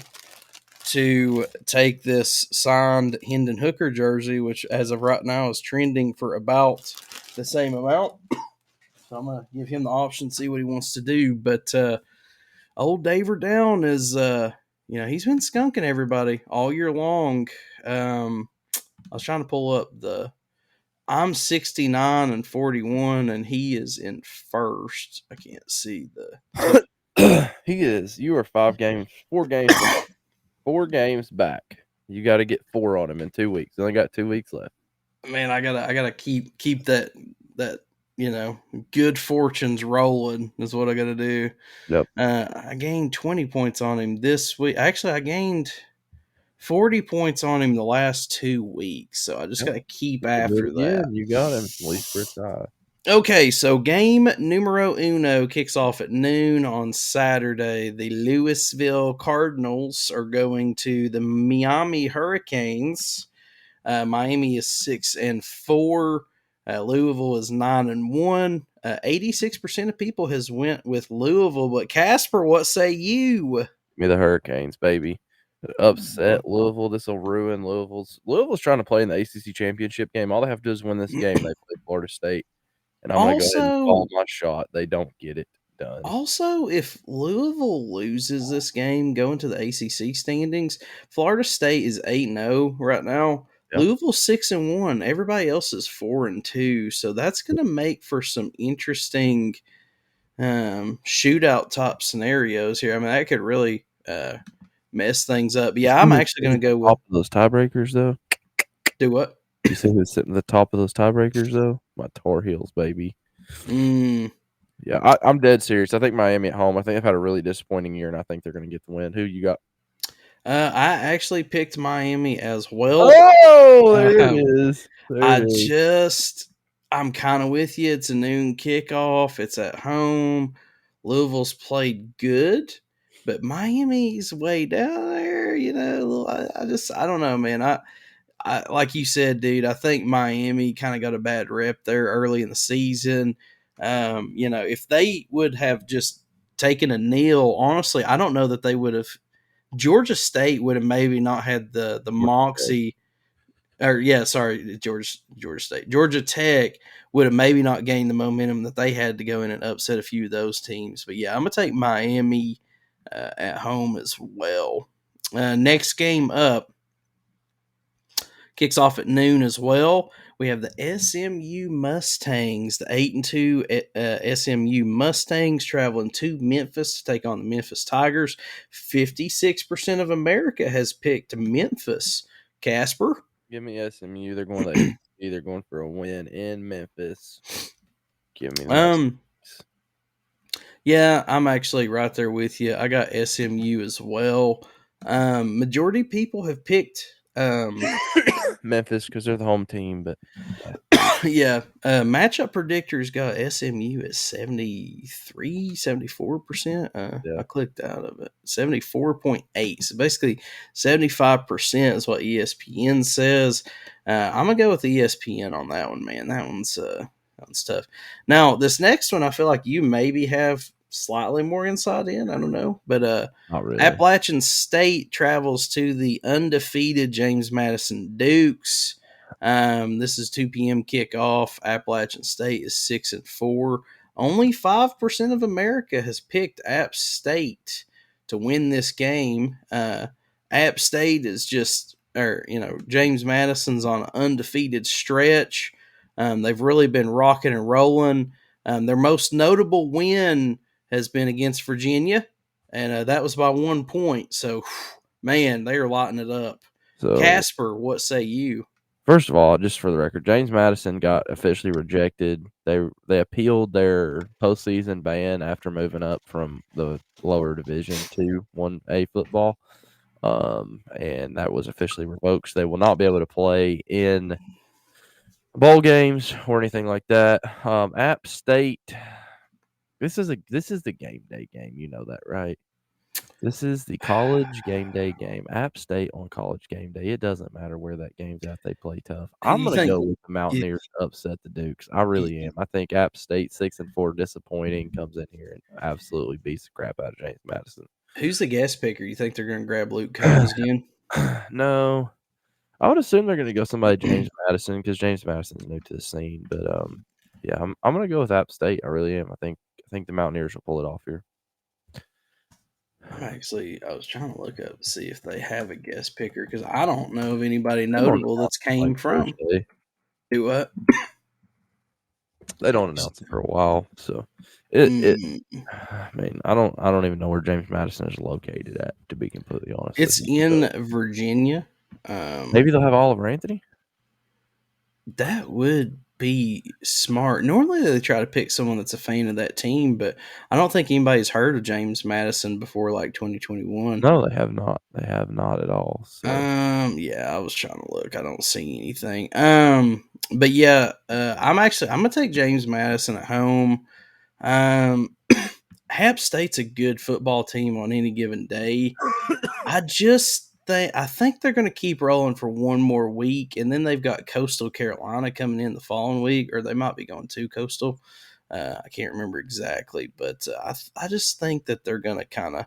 [SPEAKER 8] to take this signed Hendon Hooker jersey, which as of right now is trending for about the same amount. So I'm going to give him the option, see what he wants to do. But old Daver Down is, he's been skunking everybody all year long. I was trying to pull up I'm 69-41, and he is in first. I can't see
[SPEAKER 9] he is. You are 4 games back. You got to get 4 on him in 2 weeks. Only got 2 weeks left.
[SPEAKER 8] Man, I gotta keep that good fortunes rolling is what I gotta do.
[SPEAKER 9] Yep.
[SPEAKER 8] I gained 20 points on him this week. Actually, I gained 40 points on him the last 2 weeks. So I just gotta keep after that.
[SPEAKER 9] You got him. At least for a try.
[SPEAKER 8] Okay, so game numero uno kicks off at noon on Saturday. The Louisville Cardinals are going to the Miami Hurricanes. Miami is 6-4. Louisville is 9-1. 86% of people has went with Louisville. But Casper, what say you?
[SPEAKER 9] Give me the Hurricanes, baby. upset Louisville. This will ruin Louisville's trying to play in the ACC championship game. All they have to do is win this game. They play Florida State, and I'm going to go ahead and call my shot. They don't get it done.
[SPEAKER 8] Also, if Louisville loses this game going to the ACC standings, Florida State is 8-0 right now.
[SPEAKER 9] Yeah.
[SPEAKER 8] Louisville 6-1. Everybody else is 4-2. So that's going to make for some interesting shootout top scenarios here. I mean, that could really mess things up. But yeah, I'm actually going to go with
[SPEAKER 9] top of those tiebreakers though.
[SPEAKER 8] Do what?
[SPEAKER 9] You see who's sitting at the top of those tiebreakers though? My Tar Heels, baby. Yeah, I'm dead serious. I think Miami at home. I think they've had a really disappointing year, and I think they're going to get the win. Who you got?
[SPEAKER 8] I actually picked Miami as well.
[SPEAKER 9] Oh, there it is.
[SPEAKER 8] I'm kind of with you. It's a noon kickoff. It's at home. Louisville's played good, but Miami's way down there. You know, I don't know, man. I like you said, dude. I think Miami kind of got a bad rep there early in the season. You know, if they would have just taken a kneel, honestly, I don't know that they would have. Georgia State would have maybe not had the moxie. Georgia State. Georgia Tech would have maybe not gained the momentum that they had to go in and upset a few of those teams. But yeah, I'm going to take Miami at home as well. Next game up kicks off at noon as well. We have the SMU Mustangs, the 8-2 SMU Mustangs traveling to Memphis to take on the Memphis Tigers. 56% of America has picked Memphis. Casper?
[SPEAKER 9] Give me SMU. They're going to they're going for a win in Memphis. Give me that.
[SPEAKER 8] Yeah, I'm actually right there with you. I got SMU as well. Majority of people have picked
[SPEAKER 9] Memphis because they're the home team, but
[SPEAKER 8] yeah, matchup predictors got SMU at 74%. I clicked out of it. 74.8. So basically 75% is what ESPN says. I'm going to go with ESPN on that one, man. That one's tough. Now, this next one, I feel like you maybe have slightly more insight in. I don't know. But
[SPEAKER 9] not really.
[SPEAKER 8] Appalachian State travels to the undefeated James Madison Dukes. This is 2 p.m. kickoff. Appalachian State is 6-4. Only 5% of America has picked App State to win this game. App State is James Madison's on an undefeated stretch. They've really been rocking and rolling. Their most notable win has been against Virginia, and that was by 1 point. So, man, they are lighting it up. So, Casper, what say you?
[SPEAKER 9] First of all, just for the record, James Madison got officially rejected. They appealed their postseason ban after moving up from the lower division to 1A football, and that was officially revoked. So they will not be able to play in bowl games or anything like that. App State, this is the game day game. You know that, right? This is the college game day game. App State on college game day. It doesn't matter where that game's at. They play tough. I'm going to go with the Mountaineers to upset the Dukes. I really am. I think App State 6-4 disappointing comes in here and absolutely beats the crap out of James Madison.
[SPEAKER 8] Who's the guest picker? You think they're going to grab Luke Combs again?
[SPEAKER 9] No. I would assume they're going to go somebody James Madison because James Madison's new to the scene. But yeah, I'm going to go with App State. I really am. I think the Mountaineers will pull it off here.
[SPEAKER 8] I was trying to look up to see if they have a guest picker because I don't know of anybody notable that's came from.
[SPEAKER 9] Thursday.
[SPEAKER 8] Do what?
[SPEAKER 9] They don't announce it for a while, so I mean, I don't even know where James Madison is located at. To be completely honest,
[SPEAKER 8] it's in Virginia.
[SPEAKER 9] Maybe they'll have Oliver Anthony.
[SPEAKER 8] That would be smart. Normally they try to pick someone that's a fan of that team, but I don't think anybody's heard of James Madison before like 2021.
[SPEAKER 9] No, they have not. They have not at all. So.
[SPEAKER 8] Yeah, I was trying to look. I don't see anything. But yeah, I'm gonna take James Madison at home. App State's a good football team on any given day. I think they're going to keep rolling for one more week, and then they've got Coastal Carolina coming in the following week, or they might be going to Coastal. I can't remember exactly, but I just think that they're going to kind of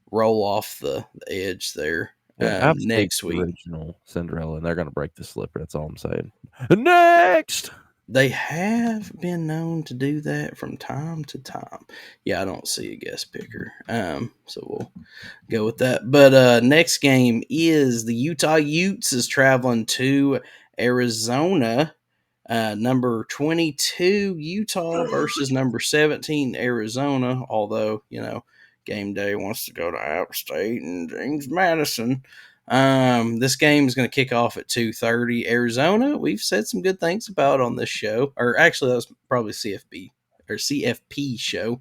[SPEAKER 8] roll off the edge there.
[SPEAKER 9] App State's
[SPEAKER 8] next
[SPEAKER 9] the
[SPEAKER 8] week.
[SPEAKER 9] original Cinderella, and they're going to break the slipper. That's all I'm saying. Next!
[SPEAKER 8] They have been known to do that from time to time. Yeah, I don't see a guest picker. So we'll go with that. But next game is the Utah Utes is traveling to Arizona. Number 22 Utah versus number 17 Arizona. Although, game day wants to go to App State and James Madison. This game is going to kick off at 2:30. Arizona, we've said some good things about on this show. Or actually, that was probably CFP show.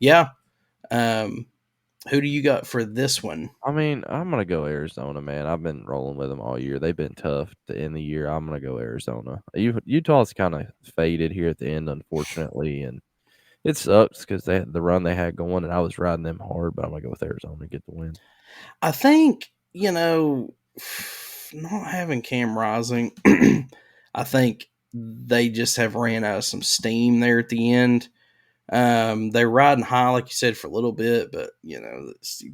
[SPEAKER 8] Yeah. Who do you got for this one?
[SPEAKER 9] I mean, I'm going to go Arizona, man. I've been rolling with them all year. They've been tough to end the year. I'm going to go Arizona. Utah's kind of faded here at the end, unfortunately, and it sucks because they had the run they had going, and I was riding them hard, but I'm going to go with Arizona to get the win.
[SPEAKER 8] I think, not having Cam Rising, I think they just have ran out of some steam there at the end. They're riding high, like you said, for a little bit, but you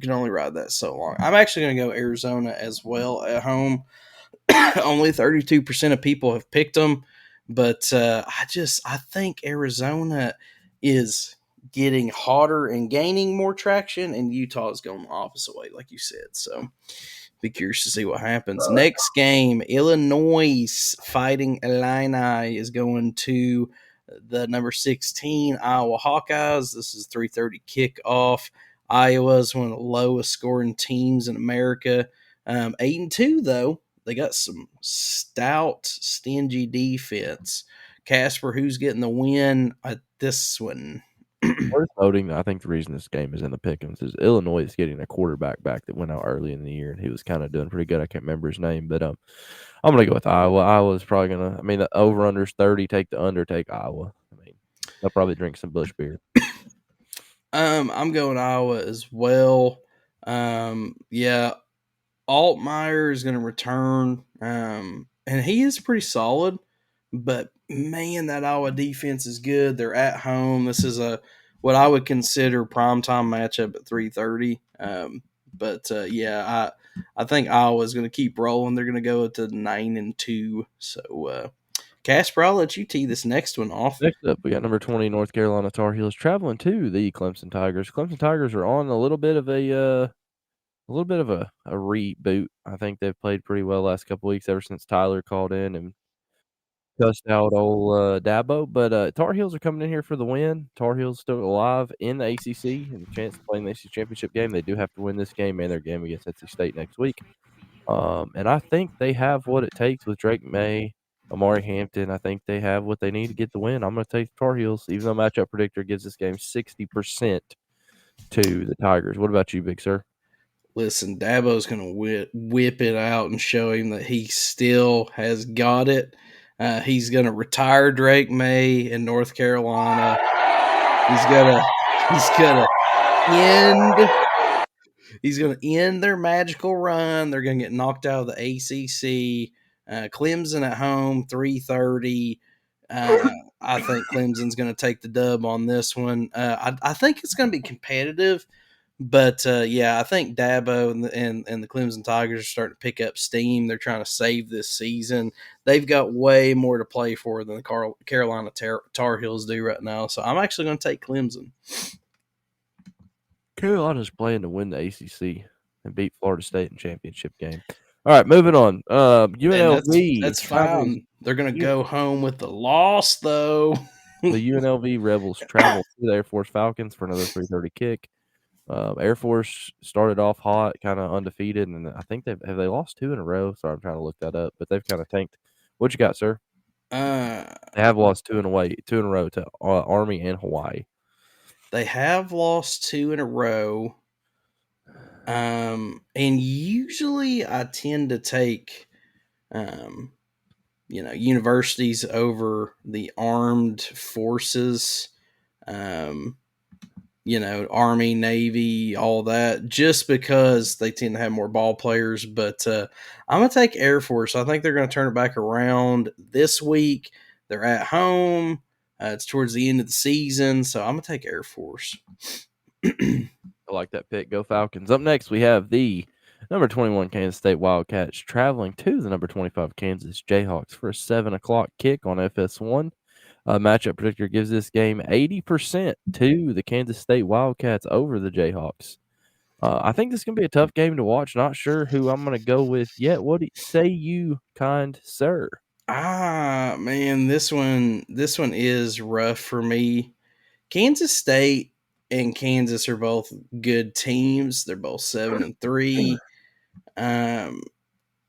[SPEAKER 8] can only ride that so long. I'm actually going to go Arizona as well at home. Only 32% of people have picked them, but I think Arizona is getting hotter and gaining more traction, and Utah is going the opposite way, like you said. So be curious to see what happens. Next game, Illinois Fighting Illini is going to the number 16 Iowa Hawkeyes. This is 3:30 kickoff. Iowa is one of the lowest scoring teams in America. 8-2 though. They got some stout, stingy defense. Casper, who's getting the win at this one?
[SPEAKER 9] Worth noting, I think the reason this game is in the pick'ems is Illinois is getting a quarterback back that went out early in the year, and he was kind of doing pretty good. I can't remember his name, but I'm going to go with Iowa. Iowa's probably going to – I mean, the over-under's 30. Take the under, take Iowa. I mean, they'll probably drink some Busch beer.
[SPEAKER 8] I'm going Iowa as well. Yeah, Altmaier is going to return, and he is pretty solid. But man, that Iowa defense is good. They're at home. This is what I would consider primetime matchup at 3:30. I think Iowa is going to keep rolling. They're going to go to 9-2. So, Casper, I'll let you tee this next one off.
[SPEAKER 9] Next up, we got number 20 North Carolina Tar Heels traveling to the Clemson Tigers. Clemson Tigers are on a little bit of a reboot. I think they've played pretty well last couple weeks ever since Tyler called in and cussed out old Dabo. But Tar Heels are coming in here for the win. Tar Heels still alive in the ACC and a chance to play in the ACC championship game. They do have to win this game and their game against NC State next week. And I think they have what it takes with Drake May, Amari Hampton. I think they have what they need to get the win. I'm going to take the Tar Heels, even though Matchup Predictor gives this game 60% to the Tigers. What about you, big sir?
[SPEAKER 8] Listen, Dabo's going to whip it out and show him that he still has got it. He's going to retire Drake May in North Carolina. He's going to end their magical run. They're going to get knocked out of the ACC. Clemson at home, 3:30. I think Clemson's going to take the dub on this one. I think it's going to be competitive. But I think Dabo and the Clemson Tigers are starting to pick up steam. They're trying to save this season. They've got way more to play for than the Carolina Tar Heels do right now. So I'm actually going to take Clemson.
[SPEAKER 9] Carolina's playing to win the ACC and beat Florida State in championship game. All right, moving on. UNLV.
[SPEAKER 8] That's fine. They're going to go home with the loss, though.
[SPEAKER 9] The UNLV Rebels travel to the Air Force Falcons for another 3:30 kick. Air Force started off hot, kind of undefeated, and I think they lost 2 in a row. Sorry, I'm trying to look that up, but they've kind of tanked. What you got, sir? They have lost 2 in a row to Army and Hawaii.
[SPEAKER 8] They have lost 2 in a row. And usually I tend to take, universities over the armed forces. Army, Navy, all that, just because they tend to have more ball players. But I'm going to take Air Force. I think they're going to turn it back around this week. They're at home. It's towards the end of the season, so I'm going to take Air Force.
[SPEAKER 9] I like that pick. Go Falcons. Up next, we have the number 21 Kansas State Wildcats traveling to the number 25 Kansas Jayhawks for a 7 o'clock kick on FS1. Matchup predictor gives this game 80% to the Kansas State Wildcats over the Jayhawks. I think this is going to be a tough game to watch. Not sure who I'm going to go with yet. What do you say, you kind sir?
[SPEAKER 8] Man, this one is rough for me. Kansas State and Kansas are both good teams. They're both 7-3.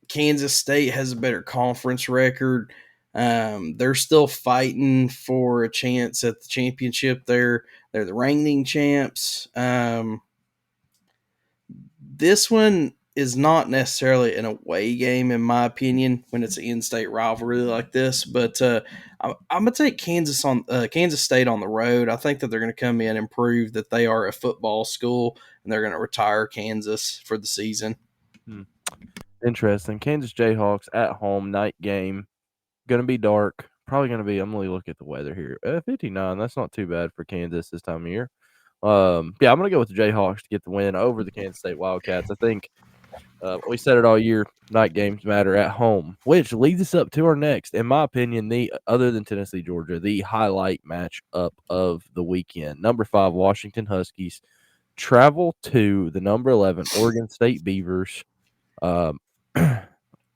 [SPEAKER 8] Kansas State has a better conference record. They're still fighting for a chance at the championship. They're the reigning champs. This one is not necessarily an away game, in my opinion, when it's an in-state rivalry like this. But I'm gonna take Kansas State on the road. I think that they're going to come in and prove that they are a football school, and they're going to retire Kansas for the season.
[SPEAKER 9] Interesting. Kansas Jayhawks at home, night game. Going to be dark. Probably going to be, I'm going to look at the weather here. 59. That's not too bad for Kansas this time of year. I'm going to go with the Jayhawks to get the win over the Kansas State Wildcats. I think we said it all year. Night games matter at home, which leads us up to our next, in my opinion, other than Tennessee, Georgia, the highlight matchup of the weekend. Number 5, Washington Huskies travel to the number 11 Oregon State Beavers.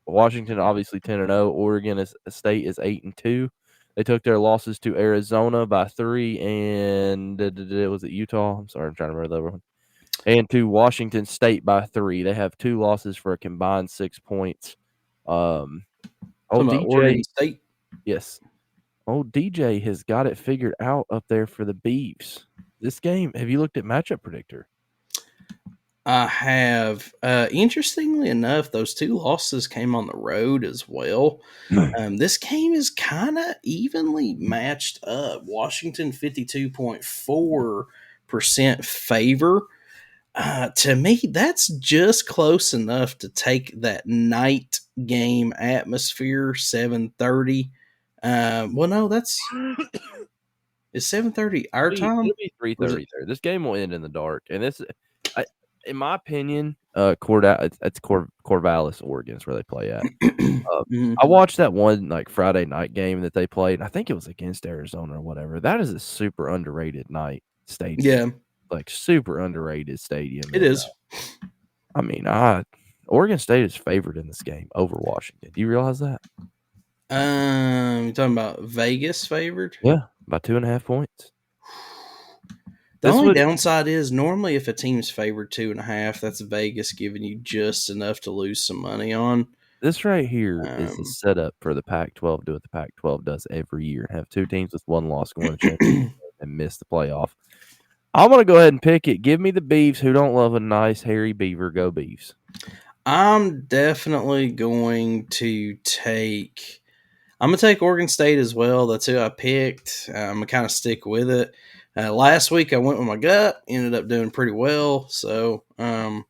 [SPEAKER 9] Washington obviously 10-0. Oregon State is 8-2. They took their losses to Arizona by 3, and was it Utah? I'm sorry, I'm trying to remember the other one. And to Washington State by 3. They have 2 losses for a combined 6 points. DJ,
[SPEAKER 8] Oregon State.
[SPEAKER 9] Yes. DJ has got it figured out up there for the Beavs. This game, have you looked at Matchup Predictor?
[SPEAKER 8] I have. Interestingly enough, those 2 losses came on the road as well. This game is kind of evenly matched up. Washington 52.4% favor. To me, that's just close enough to take that night game atmosphere, 7:30. Well, no, that's is 7:30 our time.
[SPEAKER 9] It'll be 3:30 there. This game will end in the dark, and this, in my opinion, it's Corvallis, Oregon is where they play at. I watched that one Friday night game that they played, and I think it was against Arizona or whatever. That is a super underrated night stadium.
[SPEAKER 8] Yeah,
[SPEAKER 9] super underrated stadium.
[SPEAKER 8] It is.
[SPEAKER 9] Oregon State is favored in this game over Washington. Do you realize that?
[SPEAKER 8] You're talking about Vegas favored?
[SPEAKER 9] Yeah, by 2.5 points.
[SPEAKER 8] The only downside is normally if a team's favored 2.5, that's Vegas giving you just enough to lose some money on.
[SPEAKER 9] This right here is the setup for the Pac-12. Do what the Pac-12 does every year. Have 2 teams with 1 loss going to championship and miss the playoff. I'm going to go ahead and pick it. Give me the Beavs who don't love a nice hairy beaver. Go Beavs.
[SPEAKER 8] I'm definitely going to take Oregon State as well. That's who I picked. I'm going to kind of stick with it. Last week I went with my gut, ended up doing pretty well. So I'm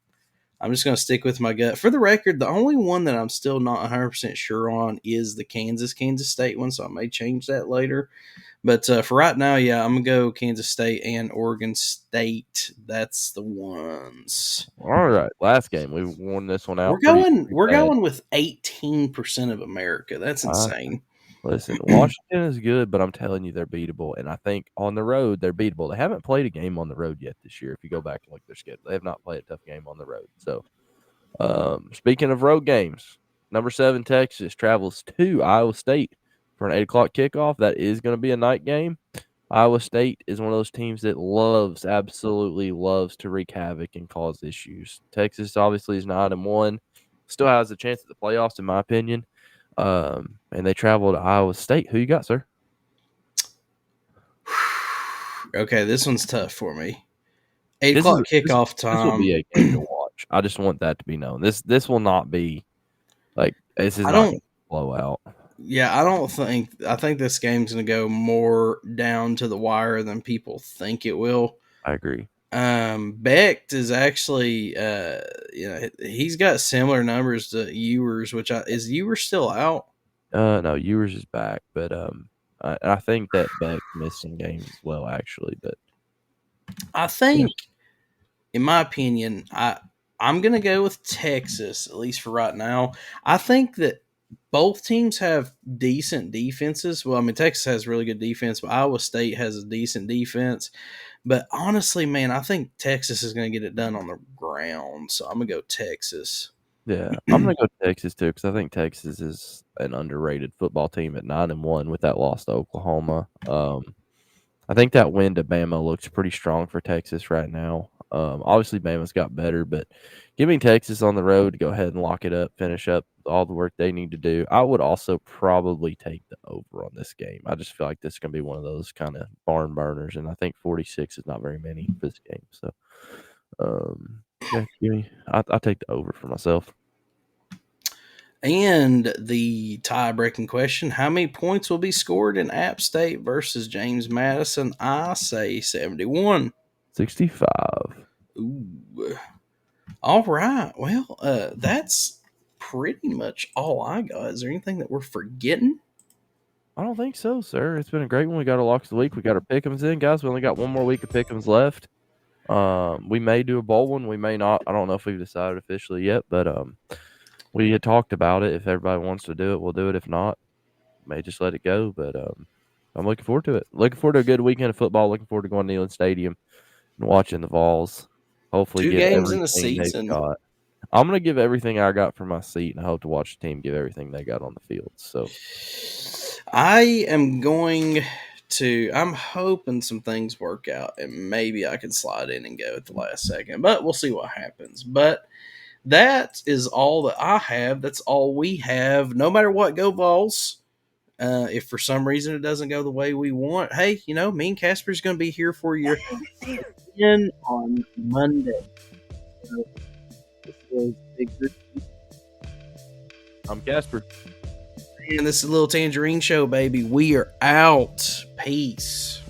[SPEAKER 8] just going to stick with my gut. For the record, the only one that I'm still not 100% sure on is the Kansas State one, so I may change that later. But for right now, yeah, I'm going to go Kansas State and Oregon State. That's the ones.
[SPEAKER 9] All right. Last game. We won this one out.
[SPEAKER 8] We're going with 18% of America. That's insane.
[SPEAKER 9] Listen, Washington is good, but I'm telling you they're beatable. And I think on the road, they're beatable. They haven't played a game on the road yet this year. If you go back and look at their schedule, they have not played a tough game on the road. So, speaking of road games, number 7 Texas travels to Iowa State for an 8 o'clock kickoff. That is going to be a night game. Iowa State is one of those teams that absolutely loves to wreak havoc and cause issues. Texas obviously is 9-1, still has a chance at the playoffs, in my opinion. And they travel to Iowa State. Who you got, sir?
[SPEAKER 8] Okay, this one's tough for me. 8 o'clock kickoff time.
[SPEAKER 9] This will be a game to watch. I just want that to be known. This will not be this is not going to blow out.
[SPEAKER 8] Yeah, I think this game's going to go more down to the wire than people think it will.
[SPEAKER 9] I agree.
[SPEAKER 8] Becht is actually, he's got similar numbers to Ewers, is Ewers still out?
[SPEAKER 9] No, Ewers is back, but I think that Becht missed some games as well, actually. But
[SPEAKER 8] I think in my opinion, I'm going to go with Texas, at least for right now. I think that both teams have decent defenses. Well, I mean, Texas has really good defense, but Iowa State has a decent defense. But honestly, man, I think Texas is going to get it done on the ground. So I'm going to go Texas.
[SPEAKER 9] Yeah, I'm gonna go Texas too because I think Texas is an underrated football team at 9-1 with that loss to Oklahoma. I think that win to Bama looks pretty strong for Texas right now. Obviously, Bama's got better, but giving Texas on the road to go ahead and lock it up, finish up all the work they need to do. I would also probably take the over on this game. I just feel like this is going to be one of those kind of barn burners, and I think 46 is not very many for this game. So, yeah, I'll take the over for myself.
[SPEAKER 8] And the tie-breaking question, how many points will be scored in App State versus James Madison? I say 71.
[SPEAKER 9] 65.
[SPEAKER 8] Ooh. All right. Well, that's pretty much all I got. Is there anything that we're forgetting?
[SPEAKER 9] I don't think so, sir. It's been a great one. We got our locks of the week. We got our pick'ems in, guys. We only got one more week of pick'ems left. We may do a bowl one. We may not. I don't know if we've decided officially yet, but we had talked about it. If everybody wants to do it, we'll do it. If not, may just let it go. But I'm looking forward to it. Looking forward to a good weekend of football. Looking forward to going to Neyland Stadium and watching the Vols. Hopefully,
[SPEAKER 8] 2
[SPEAKER 9] get
[SPEAKER 8] games in the
[SPEAKER 9] everything they've
[SPEAKER 8] season.
[SPEAKER 9] got. I'm going to give everything I got from my seat, and I hope to watch the team give everything they got on the field. So
[SPEAKER 8] I am going to – I'm hoping some things work out, and maybe I can slide in and go at the last second. But we'll see what happens. But that is all that I have. That's all we have. No matter what, go Vols. If for some reason it doesn't go the way we want, hey, me and Casper's going to be here for you again on Monday. So, this is Big Drewski.
[SPEAKER 9] I'm Casper.
[SPEAKER 8] And this is a little Tangerine Show, baby. We are out. Peace.